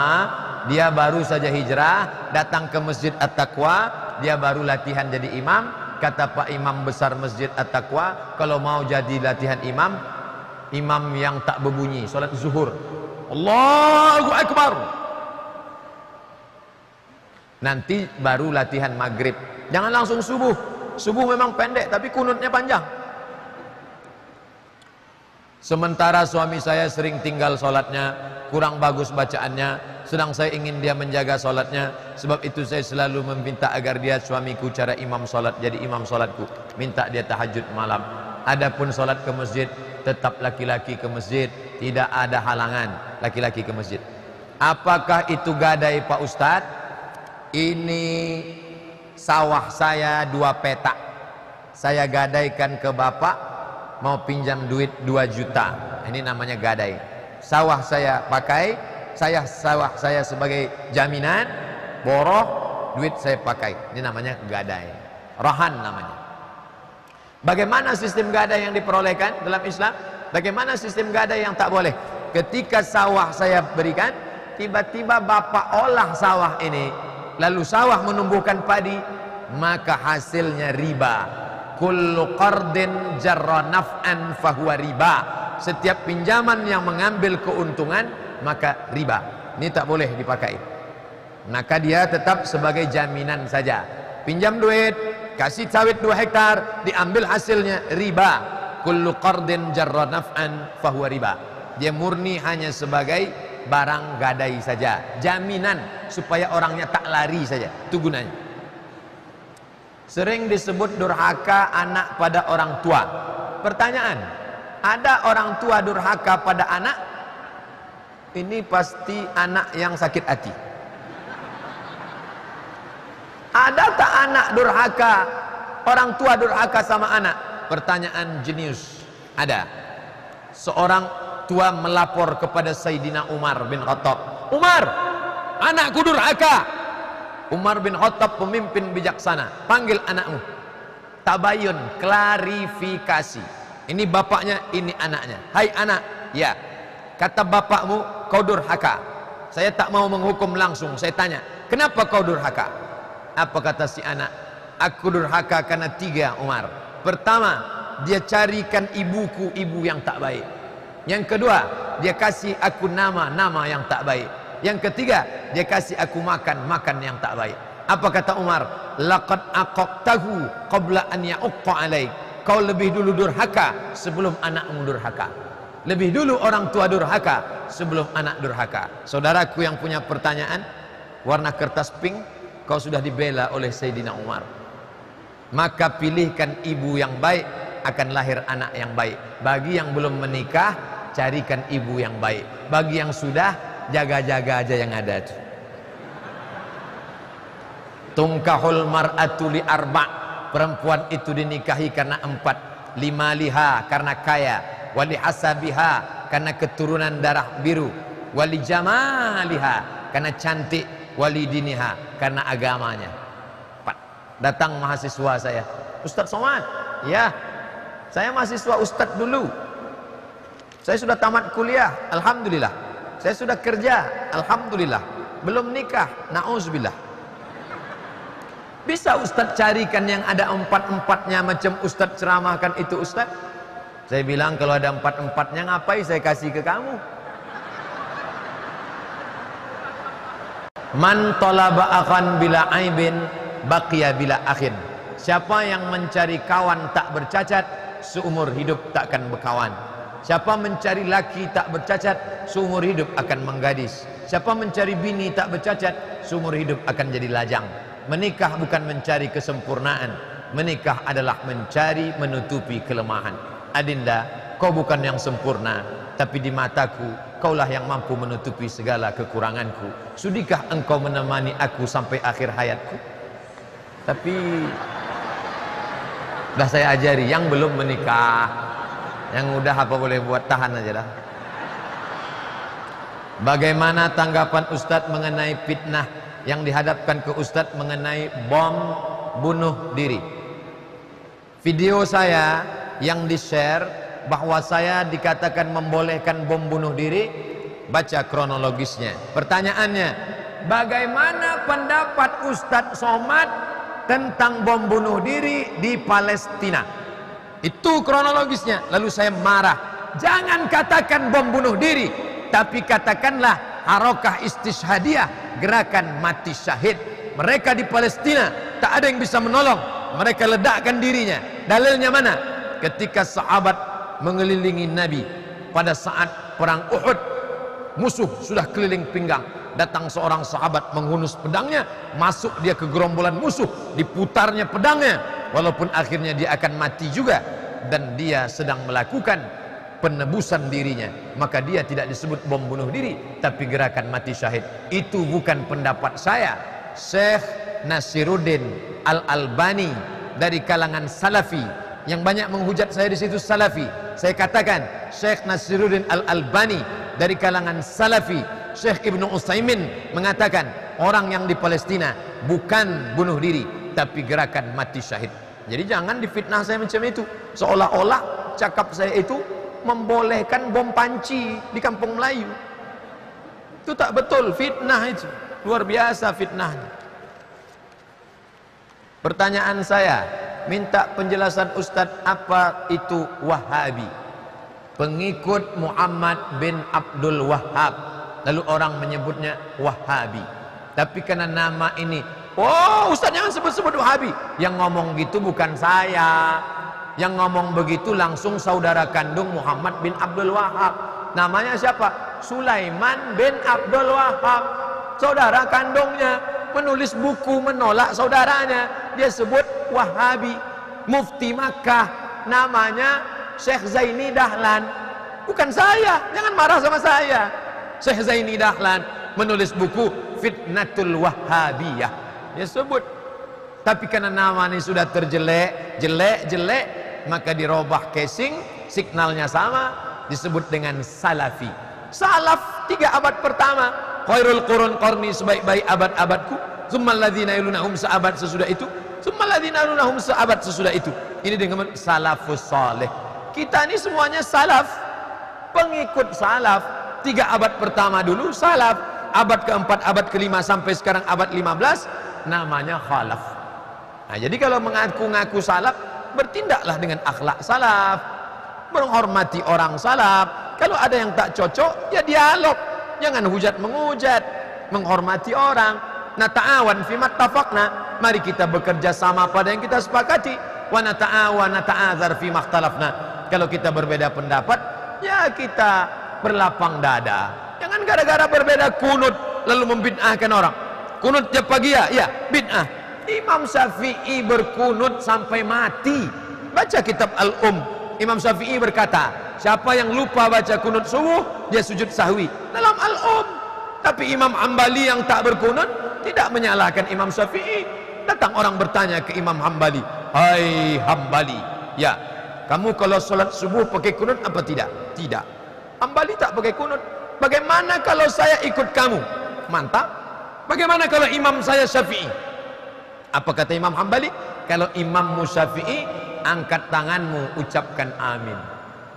dia baru saja hijrah, datang ke Masjid At-Taqwa, dia baru latihan jadi imam. Kata Pak Imam besar Masjid At-Taqwa, kalau mau jadi latihan imam, imam yang tak berbunyi, salat zuhur, Allahu Akbar. Nanti baru latihan maghrib. Jangan langsung subuh. Subuh memang pendek tapi kunutnya panjang. Sementara suami saya sering tinggal sholatnya, kurang bagus bacaannya, sedang saya ingin dia menjaga sholatnya. Sebab itu saya selalu meminta agar dia, suamiku, cara imam sholat, jadi imam sholatku. Minta dia tahajud malam. Adapun sholat ke masjid, tetap laki-laki ke masjid, tidak ada halangan laki-laki ke masjid. Apakah itu gadai Pak Ustadz? Ini sawah saya 2 petak, saya gadaikan ke bapak, mau pinjam duit 2 juta. Ini namanya gadai. Sawah saya pakai, sawah saya sebagai jaminan, boroh, duit saya pakai. Ini namanya gadai, rahan namanya. Bagaimana sistem gadai yang diperolehkan dalam Islam? Bagaimana sistem gadai yang tak boleh? Ketika sawah saya berikan, tiba-tiba bapak olah sawah ini, lalu sawah menumbuhkan padi, maka hasilnya riba. Kullu qardin jarra naf'an fahuwa riba. Setiap pinjaman yang mengambil keuntungan, maka riba. Ini tak boleh dipakai. Maka dia tetap sebagai jaminan saja. Pinjam duit, kasih sawit 2 hektar, diambil hasilnya riba. Kullu qardin jarra naf'an fahuwa riba. Dia murni hanya sebagai barang gadai saja, jaminan supaya orangnya tak lari saja, itu gunanya. Sering disebut durhaka anak pada orang tua. Pertanyaan, ada orang tua durhaka pada anak? Ini pasti anak yang sakit hati. Ada tak anak durhaka, orang tua durhaka sama anak? Pertanyaan jenius. Ada. Seorang tua melapor kepada Sayyidina Umar bin Khattab, Umar, anakku durhaka. Umar bin Khattab pemimpin bijaksana, panggil anakmu. Tabayun, klarifikasi. Ini bapaknya, ini anaknya. Hai anak, ya, kata bapakmu kau durhaka. Saya tak mau menghukum langsung, saya tanya, kenapa kau durhaka? Apa kata si anak? Aku durhaka karena 3, Umar. Pertama, dia carikan ibuku ibu yang tak baik. Yang kedua, dia kasih aku nama yang tak baik. Yang ketiga, dia kasih aku makan yang tak baik. Apa kata Umar? Laqad aqaqtahu qabla an ya'uqqa alaik. Kau lebih dulu durhaka sebelum anakmu durhaka. Lebih dulu orang tua durhaka sebelum anak durhaka. Saudaraku yang punya pertanyaan, warna kertas pink, kau sudah dibela oleh Sayyidina Umar. Maka pilihkan ibu yang baik, akan lahir anak yang baik. Bagi yang belum menikah, carikan ibu yang baik. Bagi yang sudah, jaga-jaga aja yang ada itu. Tungkahul mar'atu li arba', perempuan itu dinikahi karena 4. Limaliha, karena kaya. Wali hasabiha, karena keturunan darah biru. Wali jamaliha, karena cantik. Wali diniha, karena agamanya. 4. Datang mahasiswa saya, Ustadz Somad, ya, saya mahasiswa Ustadz dulu. Saya sudah tamat kuliah, alhamdulillah. Saya sudah kerja, alhamdulillah. Belum nikah, na'udzubillah. Bisa Ustadz carikan yang ada 4-4-nya macam Ustadz ceramahkan itu Ustadz? Saya bilang kalau ada 4-4-nya ngapain saya kasih ke kamu? Man talaba akhan bila aibin baqiya bila akhin. Siapa yang mencari kawan tak bercacat, seumur hidup takkan berkawan. Siapa mencari laki tak bercacat, seumur hidup akan menggadis. Siapa mencari bini tak bercacat, seumur hidup akan jadi lajang. Menikah bukan mencari kesempurnaan, menikah adalah mencari menutupi kelemahan. Adinda, kau bukan yang sempurna, tapi di mataku kaulah yang mampu menutupi segala kekuranganku. Sudikah engkau menemani aku sampai akhir hayatku? Tapi dah saya ajari yang belum menikah, yang udah apa boleh buat, tahan aja dah. Bagaimana tanggapan Ustadz mengenai fitnah yang dihadapkan ke Ustadz mengenai bom bunuh diri? Video saya yang di-share bahwa saya dikatakan membolehkan bom bunuh diri, baca kronologisnya. Pertanyaannya, bagaimana pendapat Ustadz Somad tentang bom bunuh diri di Palestina? Itu kronologisnya. Lalu saya marah, jangan katakan bom bunuh diri, tapi katakanlah harokah istishhadiyah, gerakan mati syahid. Mereka di Palestina tak ada yang bisa menolong, mereka ledakkan dirinya. Dalilnya mana? Ketika sahabat mengelilingi Nabi pada saat perang Uhud, musuh sudah keliling pinggang, datang seorang sahabat menghunus pedangnya, masuk dia ke gerombolan musuh, diputarnya pedangnya, walaupun akhirnya dia akan mati juga, dan dia sedang melakukan penebusan dirinya, maka dia tidak disebut bom bunuh diri, tapi gerakan mati syahid. Itu bukan pendapat saya. Syekh Nasiruddin Al-Albani dari kalangan Salafi, yang banyak menghujat saya di situ Salafi, saya katakan Syekh Nasiruddin Al-Albani dari kalangan Salafi. Syekh Ibnu Utsaimin mengatakan orang yang di Palestina bukan bunuh diri, tapi gerakan mati syahid. Jadi jangan difitnah saya macam itu, seolah-olah cakap saya itu membolehkan bom panci di kampung Melayu. Itu tak betul, fitnah itu luar biasa fitnahnya. Pertanyaan saya, minta penjelasan Ustadz, apa itu Wahabi? Pengikut Muhammad bin Abdul Wahhab, lalu orang menyebutnya Wahabi. Tapi karena nama ini, oh Ustadz jangan sebut-sebut Wahabi. Yang ngomong gitu bukan saya, yang ngomong begitu langsung saudara kandung Muhammad bin Abdul Wahhab. Namanya siapa? Sulaiman bin Abdul Wahhab, saudara kandungnya. Menulis buku menolak saudaranya, dia sebut Wahabi. Mufti Makkah namanya Syekh Zaini Dahlan, bukan saya, jangan marah sama saya. Syekh Zaini Dahlan menulis buku Fitnatul Wahhabiyah, dia sebut. Tapi karena nama ini sudah terjelek, jelek, maka dirubah casing, signalnya sama, disebut dengan Salafi. Salaf 3 abad pertama, khairul qurun qarni, sebaik-baik abad-abadku, tsummal ladzina yalunahum, seabad sesudah itu, tsummal ladzina yalunahum, seabad sesudah itu. Ini dengan salafus saleh. Kita ini semuanya salaf, pengikut salaf. 3 abad pertama dulu salaf, abad keempat, abad kelima sampai sekarang abad 15 namanya khalaf. Nah, jadi kalau mengaku-ngaku salaf, bertindaklah dengan akhlak salaf, menghormati orang salaf. Kalau ada yang tak cocok, ya dialog, jangan hujat menghujat, menghormati orang. Nata'awan fi mattafaqna, mari kita bekerja sama pada yang kita sepakati. Wa nata'awan nata'adzar fi makhtalafna, kalau kita berbeda pendapat, ya kita berlapang dada. Jangan gara-gara berbeda kunut lalu membid'ahkan orang. kunut tiap pagi ya bid'ah. Imam Syafi'i berkunut sampai mati. Baca kitab Imam Syafi'i berkata, siapa yang lupa baca kunut subuh, dia sujud sahwi. Dalam Tapi Imam Hambali yang tak berkunut tidak menyalahkan Imam Syafi'i. Datang orang bertanya ke Imam Hambali, hai Hambali, ya, kamu kalau sholat subuh pakai kunut apa tidak? Tidak. Hambali tak pakai kunut. Bagaimana kalau saya ikut kamu? Mantap. Bagaimana kalau imam saya Syafi'i? Apa kata Imam Hambali? Kalau Imam Syafi'i, angkat tanganmu, ucapkan amin.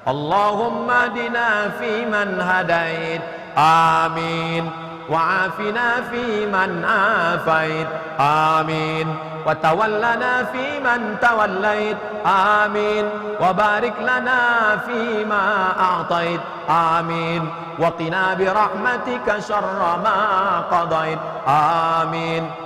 Allahumma dina fi man hadait, amin. Wa'afina fi man afait, amin. Wa tawallana fi man tawallait, amin. Wa barik lana fi ma a'tait, amin. Wa qina bi rahmatika syarra ma qadait, amin.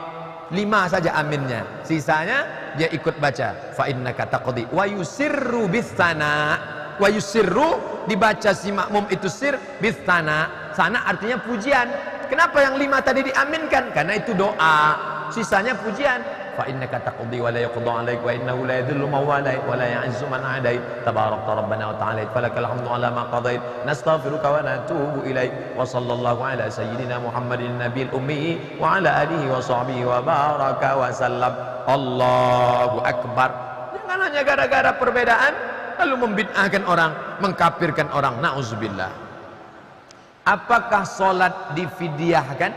5 saja aminnya, sisanya dia ikut baca fa innaka taqdi wa yusirru bis-sana. Wa yusirru dibaca si makmum itu sir bis-sana. Sana artinya pujian. Kenapa yang 5 tadi diaminkan? Karena itu doa, sisanya pujian. Fa innaka taqdi wa la yuqda 'alaik wa innahu la yadhillu man walait wa la ya'izzu man 'adait tabarakta rabbana wa ta'ala falakal hamdu 'ala ma qadait nastaghfiruka wa natubu ilaik wa sallallahu ala sayyidina Muhammadin nabiyil ummi wa ala alihi wa sahbihi wa baraka wa sallam. Allahu akbar. Jangan hanya gara-gara perbedaan lalu membid'ahkan orang, mengkafirkan orang. Nauzubillah. Apakah salat difidyahkan?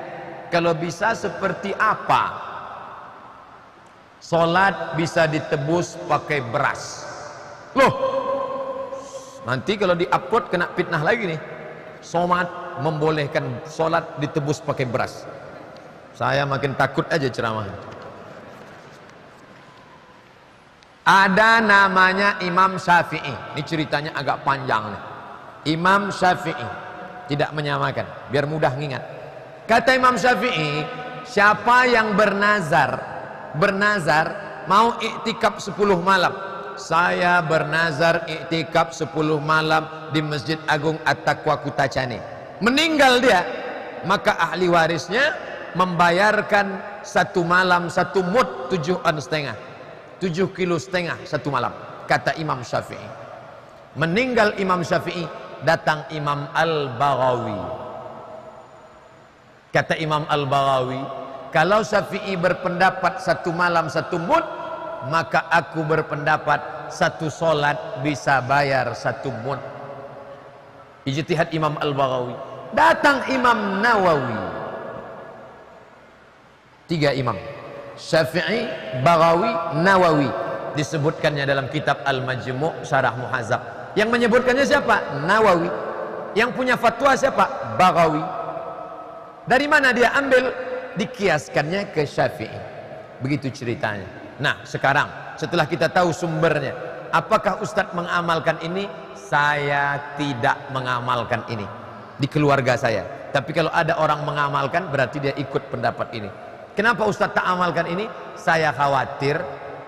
Kalau bisa seperti apa? Solat bisa ditebus pakai beras. Loh, nanti kalau di-upload kena fitnah lagi nih. Somad membolehkan solat ditebus pakai beras. Saya makin takut aja ceramah. Ada namanya Imam Syafi'i. Ini ceritanya agak panjang nih. Imam Syafi'i tidak menyamakan, biar mudah ngingat. Kata Imam Syafi'i, siapa yang bernazar mau iktikaf 10 malam, saya bernazar iktikaf 10 malam di Masjid Agung At-Taqwa Kutacani, meninggal dia, maka ahli warisnya membayarkan 1 malam 1 mud 7,5 kilo satu malam. Kata Imam Syafi'i. Meninggal Imam Syafi'i, datang Imam Al-Baghawi. Kata Imam Al-Baghawi, kalau Syafi'i berpendapat 1 malam 1 mud, maka aku berpendapat 1 solat bisa bayar 1 mud. Ijtihad Imam Al-Baghawi. Datang Imam Nawawi. 3 imam, Syafi'i, Baghawi, Nawawi, disebutkannya dalam kitab Al-Majmu' Syarah Muhadzab. Yang menyebutkannya siapa? Nawawi. Yang punya fatwa siapa? Baghawi. Dari mana dia ambil? Dikiaskannya ke Syafi'i. Begitu ceritanya. Nah, sekarang setelah kita tahu sumbernya, apakah Ustadz mengamalkan ini? Saya tidak mengamalkan ini di keluarga saya. Tapi kalau ada orang mengamalkan, berarti dia ikut pendapat ini. Kenapa Ustadz tak amalkan ini? Saya khawatir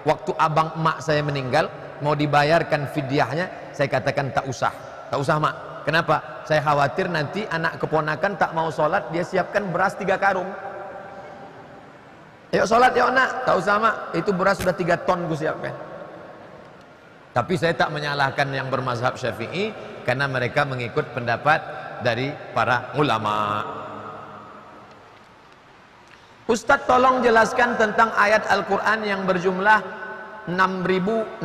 waktu abang emak saya meninggal, mau dibayarkan fidyahnya, saya katakan tak usah mak. Kenapa? Saya khawatir nanti anak keponakan tak mau sholat, dia siapkan beras 3 karung. Yuk sholat yuk nak, tak usah mak, itu beras sudah 3 ton gue siapkan. Tapi saya tak menyalahkan yang bermazhab Syafi'i, karena mereka mengikut pendapat dari para ulama. Ustadz tolong jelaskan tentang ayat Al-Quran yang berjumlah 6.666.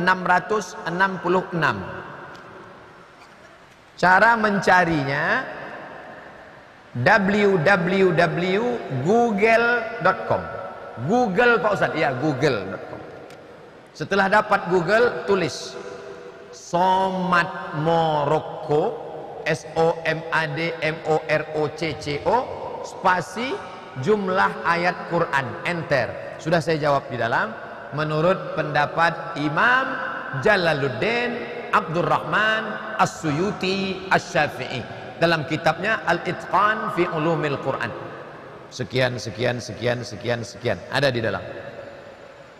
Cara mencarinya www.google.com. Google Pak Ustadz, ya google.com. Setelah dapat Google, tulis Somad Morocco, SOMADMOROCCO spasi jumlah ayat Quran, enter. Sudah saya jawab di dalam, menurut pendapat Imam Jalaluddin Abdurrahman As-Suyuti Asy-Syafi'i dalam kitabnya Al-Itqan fi Ulumil Quran. Sekian ada di dalam.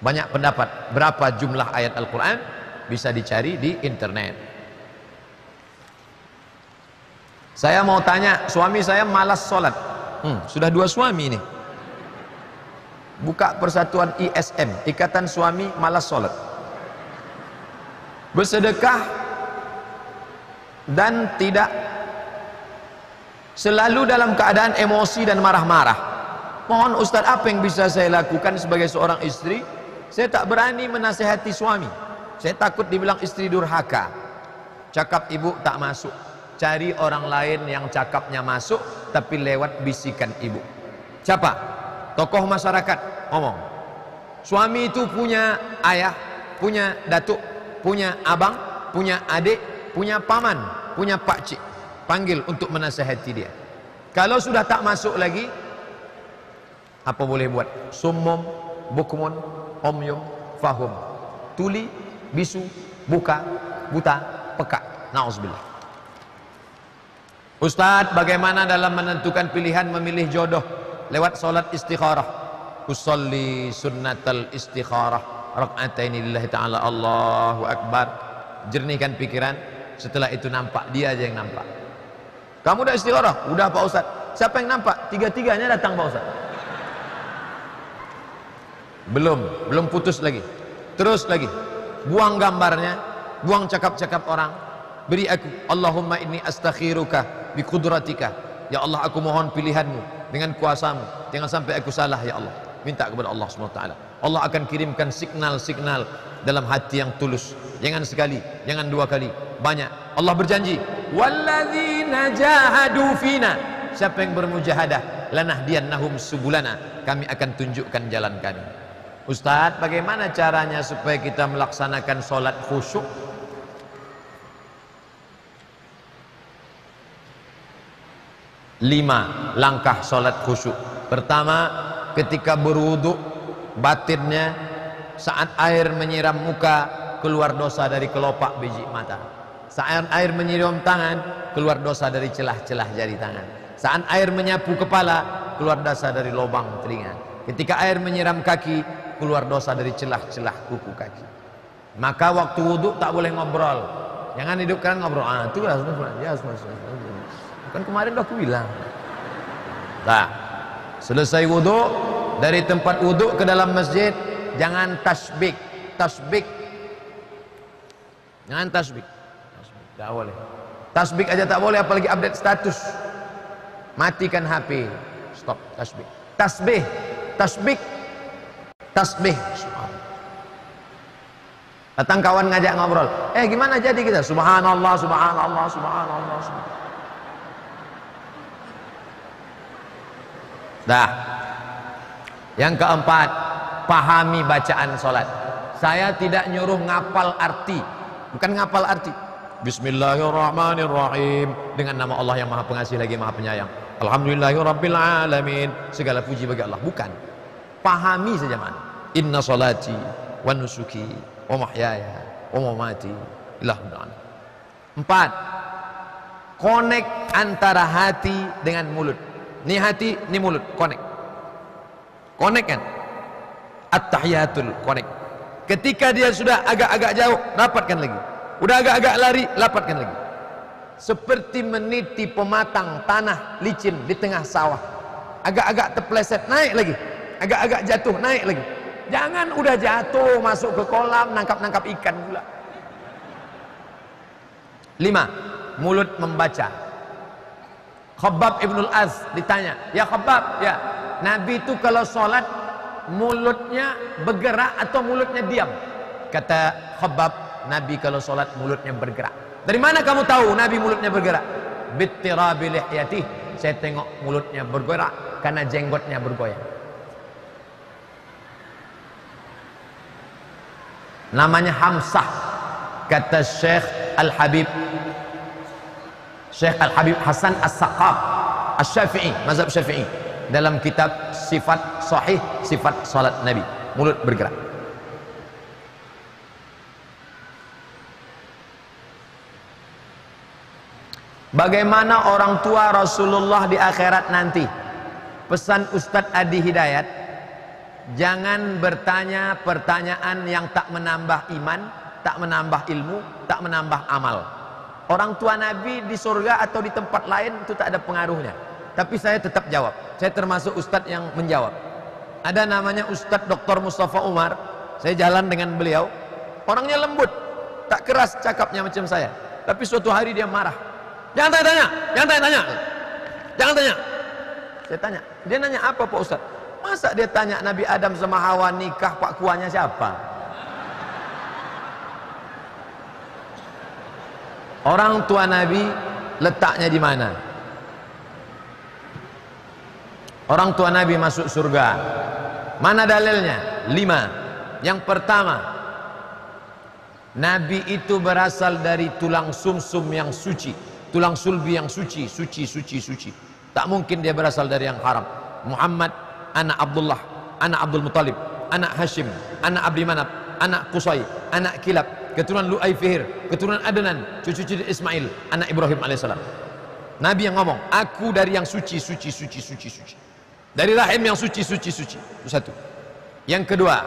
Banyak pendapat berapa jumlah ayat Al-Quran, bisa dicari di internet. Saya mau tanya, suami saya malas sholat. Sudah 2 suami ini. buka persatuan ISM, Ikatan Suami Malas Sholat, bersedekah dan tidak selalu dalam keadaan emosi dan marah-marah. Mohon Ustaz, apa yang bisa saya lakukan sebagai seorang istri? Saya tak berani menasihati suami, saya takut dibilang istri durhaka. Cakap ibu tak masuk, cari orang lain yang cakapnya masuk tapi lewat bisikan ibu. Siapa? Tokoh masyarakat ngomong, suami itu punya ayah, punya datuk, punya abang, punya adik, punya paman, punya pakcik. Panggil untuk menasihati dia. Kalau sudah tak masuk lagi, apa boleh buat? Summum, bukmun, omyum, fahum. Tuli, bisu, buka, buta, peka. Na'udzubillah. Ustaz, bagaimana dalam menentukan pilihan memilih jodoh? Lewat solat istikharah. Usolli sunnatal istikharah rak'ataini lillahi ta'ala, Allahu Akbar. Jernihkan pikiran. Setelah itu nampak, dia aja yang nampak. Kamu udah istikharah? Udah Pak Ustaz. Siapa yang nampak? Tiga-tiganya datang Pak Ustaz. Belum putus lagi. Terus lagi. Buang gambarnya, buang cakap-cakap orang. Beri aku, Allahumma inni astakhiruka bi qudratika. Ya Allah, aku mohon pilihanmu dengan kuasamu. Jangan sampai aku salah ya Allah. Minta kepada Allah SWT. Allah akan kirimkan signal-signal dalam hati yang tulus. Jangan sekali, jangan dua kali, banyak. Allah berjanji, walladzina jahadu fina, siapa yang bermujahadah, lanahdiyannahum subulana, kami akan tunjukkan jalan kami. Ustaz, bagaimana caranya supaya kita melaksanakan sholat khusyuk? Lima langkah sholat khusyuk. Pertama, ketika berwudu, batinnya saat air menyiram muka, keluar dosa dari kelopak biji mata. Saat air menyiram tangan, keluar dosa dari celah-celah jari tangan. Saat air menyapu kepala, keluar dosa dari lubang telinga. Ketika air menyiram kaki, keluar dosa dari celah-celah kuku kaki. Maka waktu wudu tak boleh ngobrol. Jangan hidupkan ngobrol. Itu ya, kan kemarin udah aku bilang. Nah, selesai wudu, dari tempat wudu ke dalam masjid, jangan tasbih. Jangan tasbih. Tak boleh. Tasbih aja tak boleh, apalagi update status. Matikan HP. Stop tasbih. Tasbih. Datang kawan ngajak ngobrol. Gimana jadi kita? Subhanallah. Dah. Yang keempat, pahami bacaan solat. Saya tidak nyuruh ngapal arti. Bukan ngapal arti. Bismillahirrahmanirrahim. Dengan nama Allah yang Maha Pengasih lagi Maha Penyayang. Alhamdulillahirabbil alamin. Segala puji bagi Allah. Bukan. Pahami saja mana. Inna salati wa nusuki wa mahyaya wa mamati lillahi. Empat, connect antara hati dengan mulut. Ni hati, ni mulut, connect kan? At-tahiyatul connect. Ketika dia sudah agak-agak jauh, rapatkan lagi. Udah agak-agak lari, rapatkan lagi. Seperti meniti pematang tanah licin di tengah sawah. Agak-agak terpleset, naik lagi. Agak-agak jatuh, naik lagi. Jangan udah jatuh masuk ke kolam nangkap-nangkap ikan pula. 5. Mulut membaca. Khabbab Ibnul Az ditanya, "Ya Khabbab, ya, Nabi itu kalau sholat mulutnya bergerak atau mulutnya diam?" Kata Khabbab, "Nabi kalau sholat mulutnya bergerak." "Dari mana kamu tahu Nabi mulutnya bergerak?" "Bittirabi lihyatih." Saya tengok mulutnya bergerak karena jenggotnya bergoyang. Namanya Hamsah. Kata Syekh Al-Habib Hasan As-Saqaf Asy-Syafi'i, mazhab Syafi'i, dalam kitab Sifat Sahih Sifat Salat Nabi, mulut bergerak. Bagaimana orang tua Rasulullah di akhirat nanti? Pesan Ustadz Adi Hidayat, jangan bertanya pertanyaan yang tak menambah iman, tak menambah ilmu, tak menambah amal. Orang tua Nabi di surga atau di tempat lain itu tak ada pengaruhnya. Tapi saya tetap jawab. Saya termasuk ustadz yang menjawab. Ada namanya Ustadz Dr. Mustafa Umar. Saya jalan dengan beliau. Orangnya lembut, tak keras cakapnya macam saya. Tapi suatu hari dia marah. Jangan tanya-tanya, jangan tanya-tanya, jangan tanya. Saya tanya, dia nanya apa Pak Ustadz? Masa dia tanya Nabi Adam sama Hawa nikah, Pak Kuahnya siapa? Orang tua Nabi letaknya di mana? Orang tua Nabi masuk surga. Mana dalilnya? 5. Yang pertama, Nabi itu berasal dari tulang sumsum yang suci, tulang sulbi yang suci, suci. Tak mungkin dia berasal dari yang haram. Muhammad anak Abdullah, anak Abdul Muttalib, anak Hashim, anak Abdi Manaf, anak Qusay, anak Kilab, keturunan Lu'ay Fihir, keturunan Adnan, cucu-cucu Ismail, anak Ibrahim alaihissalam. Nabi yang ngomong, aku dari yang suci. Dari rahim yang suci. Itu satu. Yang kedua,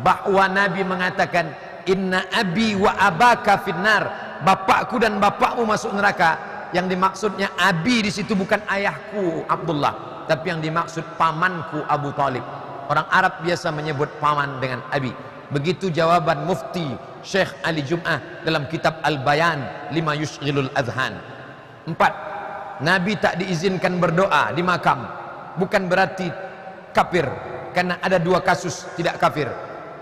bahwa Nabi mengatakan, inna abi wa abaka finnar, bapakku dan bapakmu masuk neraka. Yang dimaksudnya abi di situ bukan ayahku Abdullah, tapi yang dimaksud pamanku Abu Talib. Orang Arab biasa menyebut paman dengan abi. Begitu jawaban Mufti Syekh Ali Jum'ah dalam kitab Al-Bayan lima yushghilul adhan. 4. Nabi tak diizinkan berdoa di makam. Bukan berarti kafir, karena ada 2 kasus tidak kafir.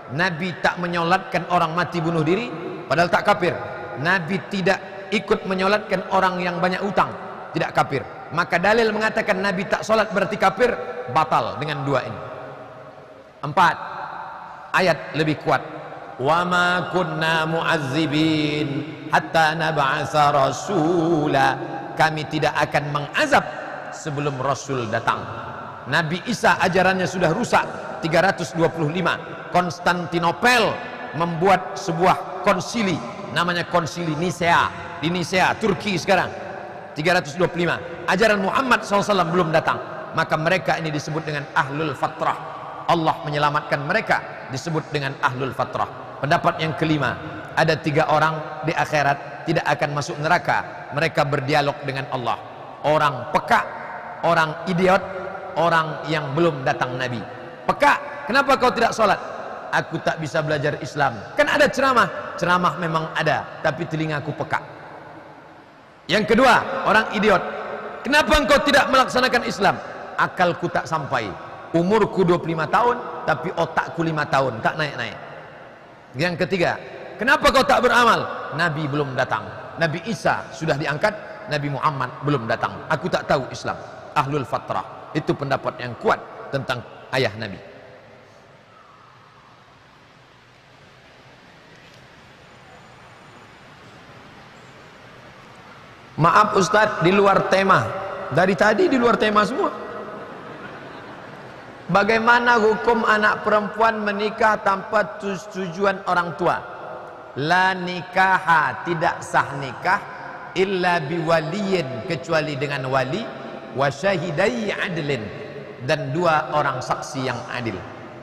Nabi tak menyolatkan orang mati bunuh diri, padahal tak kafir. Nabi tidak ikut menyolatkan orang yang banyak utang, tidak kafir. Maka dalil mengatakan Nabi tak solat berarti kafir, batal dengan 2 ini. 4. Ayat lebih kuat. Wa ma kunna mu'azzibin hatta nab'atsa rasula. Kami tidak akan mengazab sebelum Rasul datang. Nabi Isa ajarannya sudah rusak 325. Konstantinopel membuat sebuah konsili namanya konsili Nisea di Nisea, Turki sekarang. 325. Ajaran Muhammad SAW belum datang. Maka mereka ini disebut dengan Ahlul Fatrah. Allah menyelamatkan mereka, disebut dengan Ahlul Fatrah. Pendapat yang kelima, ada 3 orang di akhirat tidak akan masuk neraka. Mereka berdialog dengan Allah. Orang peka, orang idiot, orang yang belum datang Nabi. Peka, kenapa kau tidak sholat? Aku tak bisa belajar Islam. Kan ada ceramah. Ceramah memang ada, tapi telingaku peka. Yang kedua, orang idiot. Kenapa engkau tidak melaksanakan Islam? Akalku tak sampai. Umurku 25 tahun, tapi otakku 5 tahun, tak naik-naik. Yang ketiga, kenapa kau tak beramal? Nabi belum datang. Nabi Isa sudah diangkat, Nabi Muhammad belum datang. Aku tak tahu Islam. Ahlul Fatrah. Itu pendapat yang kuat tentang ayah Nabi. Maaf Ustadz, di luar tema. Dari tadi di luar tema semua. Bagaimana hukum anak perempuan menikah tanpa persetujuan orang tua? La nikaha, tidak sah nikah illa biwaliyin, kecuali dengan wali, wa syahidai adlin, dan 2 orang saksi yang adil.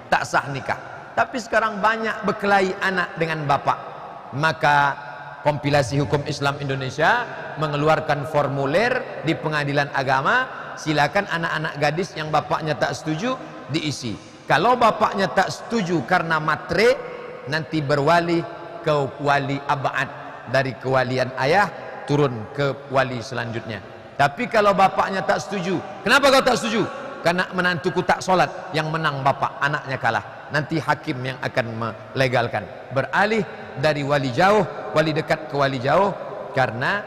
Tak sah nikah. Tapi sekarang banyak berkelahi anak dengan bapak. Maka kompilasi hukum Islam Indonesia mengeluarkan formulir di pengadilan agama. Silakan anak-anak gadis yang bapaknya tak setuju diisi. Kalau bapaknya tak setuju karena matre, nanti berwali ke wali abad, dari kewalian ayah turun ke wali selanjutnya. Tapi kalau bapaknya tak setuju, kenapa kau tak setuju? Karena menantuku tak sholat, yang menang bapak, anaknya kalah. Nanti hakim yang akan melegalkan. Beralih dari wali jauh, wali dekat ke wali jauh, karena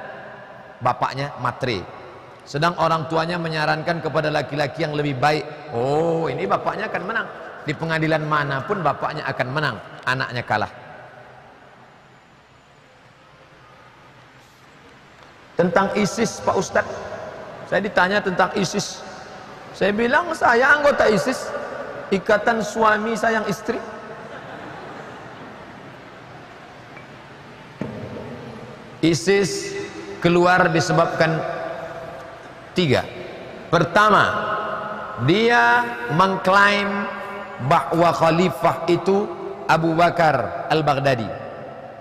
bapaknya matre. Sedang orang tuanya menyarankan kepada laki-laki yang lebih baik. Oh, ini bapaknya akan menang. Di pengadilan manapun bapaknya akan menang, anaknya kalah. Tentang ISIS Pak Ustadz, saya ditanya tentang ISIS. Saya bilang saya anggota ISIS, Ikatan Suami Sayang Istri. ISIS keluar disebabkan 3. Pertama, dia mengklaim bahwa khalifah itu Abu Bakar Al-Baghdadi,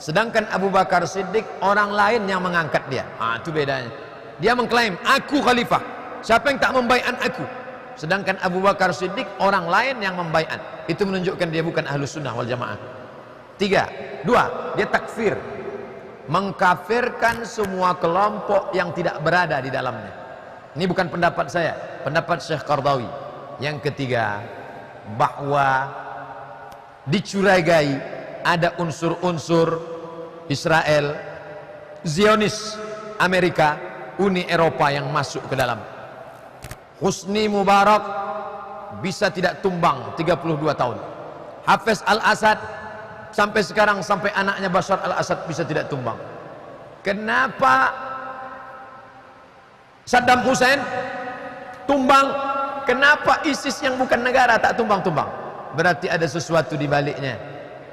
sedangkan Abu Bakar Siddiq orang lain yang mengangkat dia. Itu bedanya. Dia mengklaim, aku khalifah. Siapa yang tak membaiat aku? sedangkan Abu Bakar Siddiq orang lain yang membaiat. Itu menunjukkan dia bukan Ahlus Sunnah wal Jamaah. Dua, dia takfir, mengkafirkan semua kelompok yang tidak berada di dalamnya. Ini bukan pendapat saya, pendapat Syekh Qardawi. Yang ketiga, bahwa dicurigai ada unsur-unsur Israel, Zionis, Amerika, Uni Eropa yang masuk ke dalam. Husni Mubarak bisa tidak tumbang 32 tahun. Hafiz Al-Assad sampai sekarang, sampai anaknya Bashar Al-Assad bisa tidak tumbang. Kenapa Saddam Hussein tumbang? Kenapa ISIS yang bukan negara tak tumbang-tumbang? Berarti ada sesuatu di baliknya.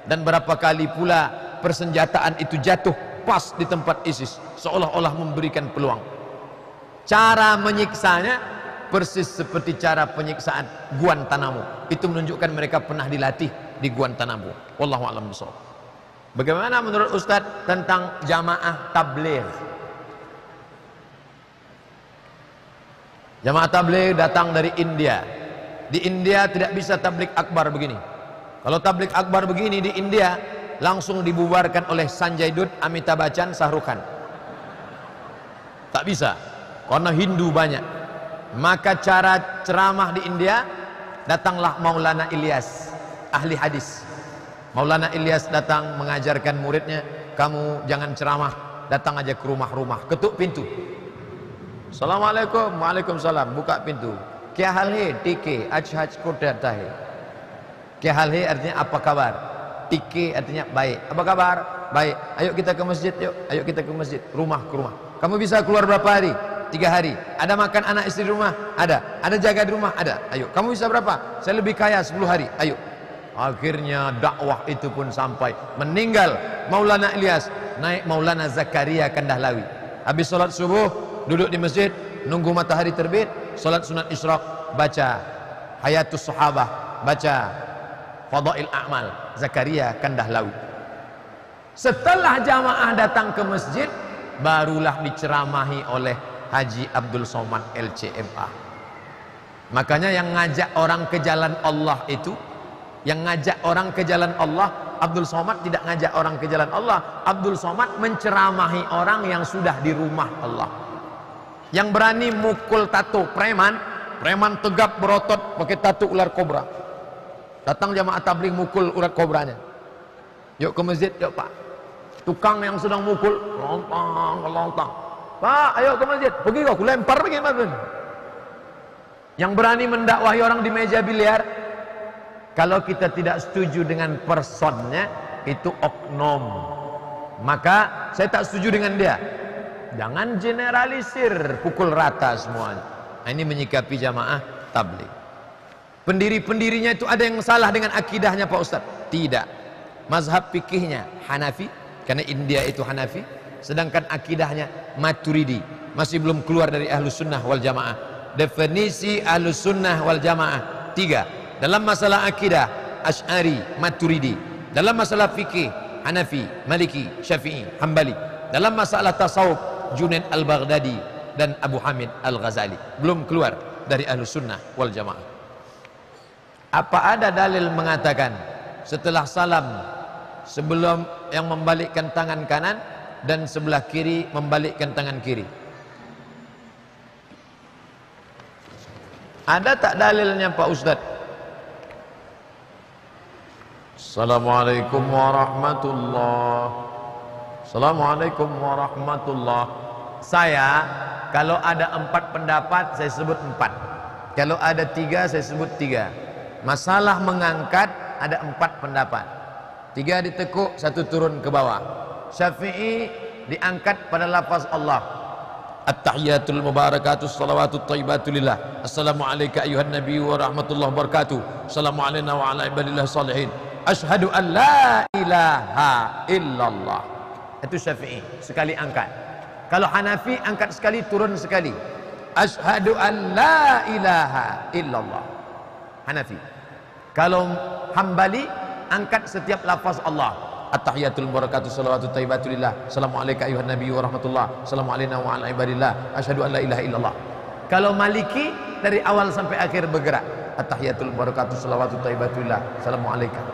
Dan berapa kali pula persenjataan itu jatuh pas di tempat ISIS, seolah-olah memberikan peluang. Cara menyiksanya persis seperti cara penyiksaan Guantanamo. Itu menunjukkan mereka pernah dilatih di Guantanamo. Wallahu a'lam bishawab. Bagaimana menurut Ustadz tentang jamaah tabligh? Jamaah tabligh datang dari India. Di India tidak bisa tabligh akbar begini. Kalau tabligh akbar begini di India langsung dibubarkan oleh Sanjay Dutt, Amitabh Bachchan, Shah Rukh Khan. Tak bisa, karena Hindu banyak. Maka cara ceramah di India, datanglah Maulana Ilyas, ahli hadis. Maulana Ilyas datang mengajarkan muridnya, kamu jangan ceramah, datang aja ke rumah-rumah, ketuk pintu. Assalamualaikum, waalaikumsalam, buka pintu. Kya hal hai, tike, aj kodata hai. Kya hal hai artinya apa kabar? Tike artinya baik. Apa kabar? Baik. Ayo kita ke masjid, yuk. Ayo kita ke masjid, rumah ke rumah. Kamu bisa keluar berapa hari? 3 hari. Ada makan anak istri di rumah? Ada. Ada jaga di rumah? Ada. Ayo. Kamu bisa berapa? Saya lebih kaya 10 hari. Ayo. Akhirnya dakwah itu pun sampai. Meninggal Maulana Ilyas, naik Maulana Zakaria Kandahlawi. Habis sholat subuh, duduk di masjid, nunggu matahari terbit, sholat sunat isyraq, baca Hayatus Sahabah, baca Fadail A'mal, Zakaria Kandahlawi. Setelah jamaah datang ke masjid, barulah diceramahi oleh Haji Abdul Somad LCMA. Makanya yang ngajak orang ke jalan Allah itu, yang ngajak orang ke jalan Allah, Abdul Somad tidak ngajak orang ke jalan Allah. Abdul Somad menceramahi orang yang sudah di rumah Allah. Yang berani mukul tato preman, preman tegap berotot pakai tato ular kobra. Datang jamaah tabligh mukul ular kobranya. Yuk ke masjid, yuk Pak. Tukang yang sedang mukul, lontang. Pak, ayo ke masjid. Pergi kau, aku lempar pergi mas. Yang berani mendakwahi orang di meja biliar, kalau kita tidak setuju dengan personnya, itu oknum. Maka saya tak setuju dengan dia. Jangan generalisir, pukul rata semuanya. Nah, ini menyikapi jamaah tabligh. Pendiri-pendirinya itu ada yang salah dengan akidahnya Pak Ustadz? Tidak. Mazhab fikihnya Hanafi, karena India itu Hanafi. Sedangkan akidahnya Maturidi. Masih belum keluar dari Ahlus Sunnah wal Jamaah. Definisi Ahlus Sunnah wal Jamaah 3. Dalam masalah akidah Asy'ari, Maturidi. Dalam masalah fikih Hanafi, Maliki, Syafi'i, Hambali. Dalam masalah tasawuf Junaid Al-Baghdadi dan Abu Hamid Al-Ghazali. Belum keluar dari Ahlus Sunnah wal Jamaah. Apa ada dalil mengatakan setelah salam, sebelum yang membalikkan tangan kanan dan sebelah kiri membalikkan tangan kiri? Ada tak dalilnya Pak Ustadz? Assalamualaikum warahmatullahi. Assalamualaikum warahmatullahi. Saya kalau ada 4 pendapat saya sebut 4. Kalau ada 3 saya sebut 3. Masalah mengangkat ada 4 pendapat. 3 ditekuk, 1 turun ke bawah. Syafi'i diangkat pada lafaz Allah. At-tahiyatul mubarakatus salawatut thayyibatulillah. Assalamualaikum ayuhan nabi wa rahmatullahi wabarakatuh. Assalamualaikum wa ala ibadillah salihin. Asyhadu an la ilaha illallah. Itu Syafi'i, sekali angkat. Kalau Hanafi angkat sekali, turun sekali. Asyhadu an la ilaha illallah. Hanafi. Kalau Hambali angkat setiap lafaz Allah. At-tahiyatul mubarakatuh salawatut thayyibatulillah. Assalamualaikum ayuhan nabi wa rahmatullah. Assalamualaikum wa ala ibadillah. Asyhadu an la ilaha illallah. Kalau Maliki dari awal sampai akhir bergerak. At-tahiyatul barakatuh salawatu thayyibatullah. Assalamualaikum.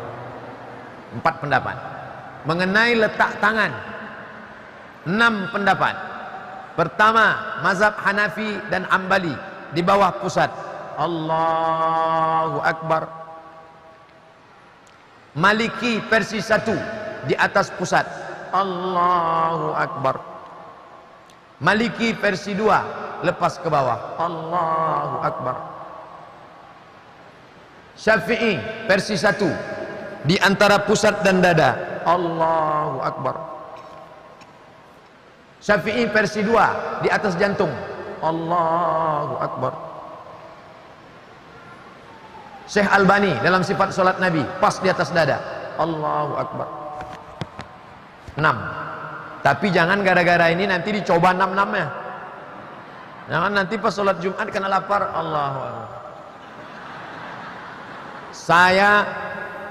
4 pendapat. Mengenai letak tangan, 6 pendapat. Pertama, mazhab Hanafi dan Ambali di bawah pusat. Allahu Akbar. Maliki versi 1 di atas pusat. Allahu Akbar. Maliki versi 2 lepas ke bawah. Allahu Akbar. Syafi'i versi 1 di antara pusat dan dada. Allahu Akbar. Syafi'i versi 2 di atas jantung. Allahu Akbar. Syekh Albani dalam sifat solat Nabi pas di atas dada. Allahu Akbar. 6. Tapi jangan gara-gara ini nanti dicoba 6-6-nya. Jangan nanti pas solat Jumat kena lapar. Allahu Akbar. Saya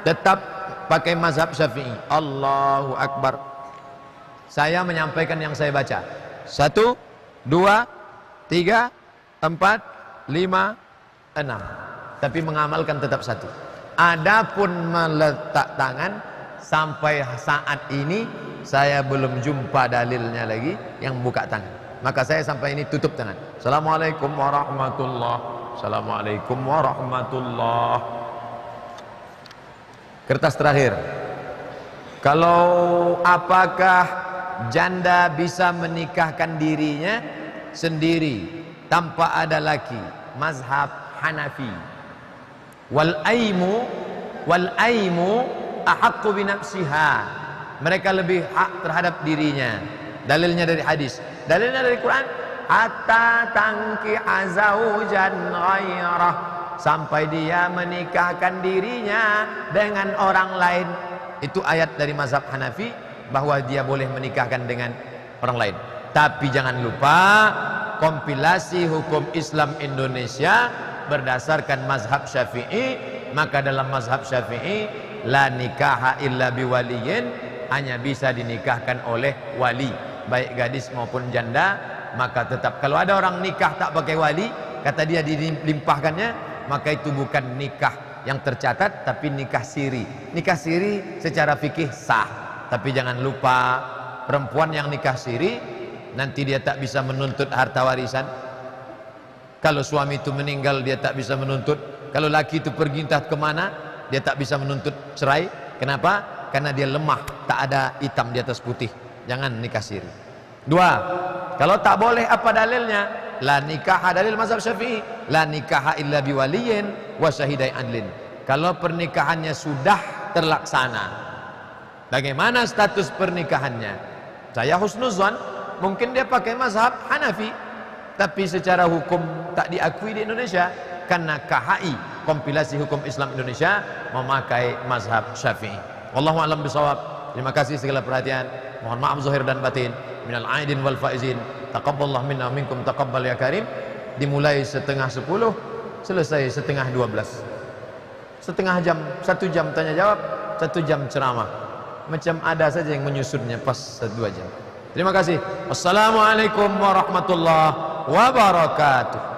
tetap pakai mazhab Syafi'i. Allahu Akbar. Saya menyampaikan yang saya baca. 1, 2, 3, 4, 5, 6. Tapi mengamalkan tetap 1. Adapun meletak tangan, sampai saat ini saya belum jumpa dalilnya lagi yang buka tangan. Maka saya sampai ini tutup tangan. Assalamualaikum warahmatullahi. Assalamualaikum warahmatullahi. Kertas terakhir. Kalau apakah janda bisa menikahkan dirinya sendiri tanpa ada laki? Mazhab Hanafi. Wal aimu ahaqqu bi nafsiha. Mereka lebih hak terhadap dirinya. Dalilnya dari hadis. Dalilnya dari Quran. Hatta tangki azaujan ghairah. Sampai dia menikahkan dirinya dengan orang lain. Itu ayat dari mazhab Hanafi bahwa dia boleh menikahkan dengan orang lain. Tapi jangan lupa kompilasi hukum Islam Indonesia berdasarkan mazhab Syafi'i. Maka dalam mazhab Syafi'i la nikaha illa biwaliyin, hanya bisa dinikahkan oleh wali, baik gadis maupun janda. Maka tetap kalau ada orang nikah tak pakai wali, kata dia dilimpahkannya, maka itu bukan nikah yang tercatat, tapi nikah siri. Nikah siri secara fikih sah. Tapi jangan lupa, perempuan yang nikah siri nanti dia tak bisa menuntut harta warisan. Kalau suami itu meninggal, dia tak bisa menuntut. Kalau laki itu pergi entah kemana, dia tak bisa menuntut cerai. Kenapa? Karena dia lemah, tak ada hitam di atas putih. Jangan nikah siri. 2. Kalau tak boleh, apa dalilnya? La nikaha, dalil mazhab Syafi'i, la nikaha illa biwaliyin wa syahidai adlin. Kalau pernikahannya sudah terlaksana, bagaimana status pernikahannya? Saya husnuzan, mungkin dia pakai mazhab Hanafi, tapi secara hukum tak diakui di Indonesia karena KHI, kompilasi hukum Islam Indonesia, memakai mazhab Syafi'i. Wallahu a'lam bishawab. Terima kasih segala perhatian. Mohon maaf zahir dan batin. Minal aidin wal faizin. Taqabbalallahu minna minkum taqabbal ya karim. Dimulai 9:30, selesai 11:30. Setengah jam, 1 jam tanya jawab, 1 jam ceramah. Macam ada saja yang menyusunnya pas 2 jam. Terima kasih. Wassalamualaikum warahmatullahi wabarakatuh.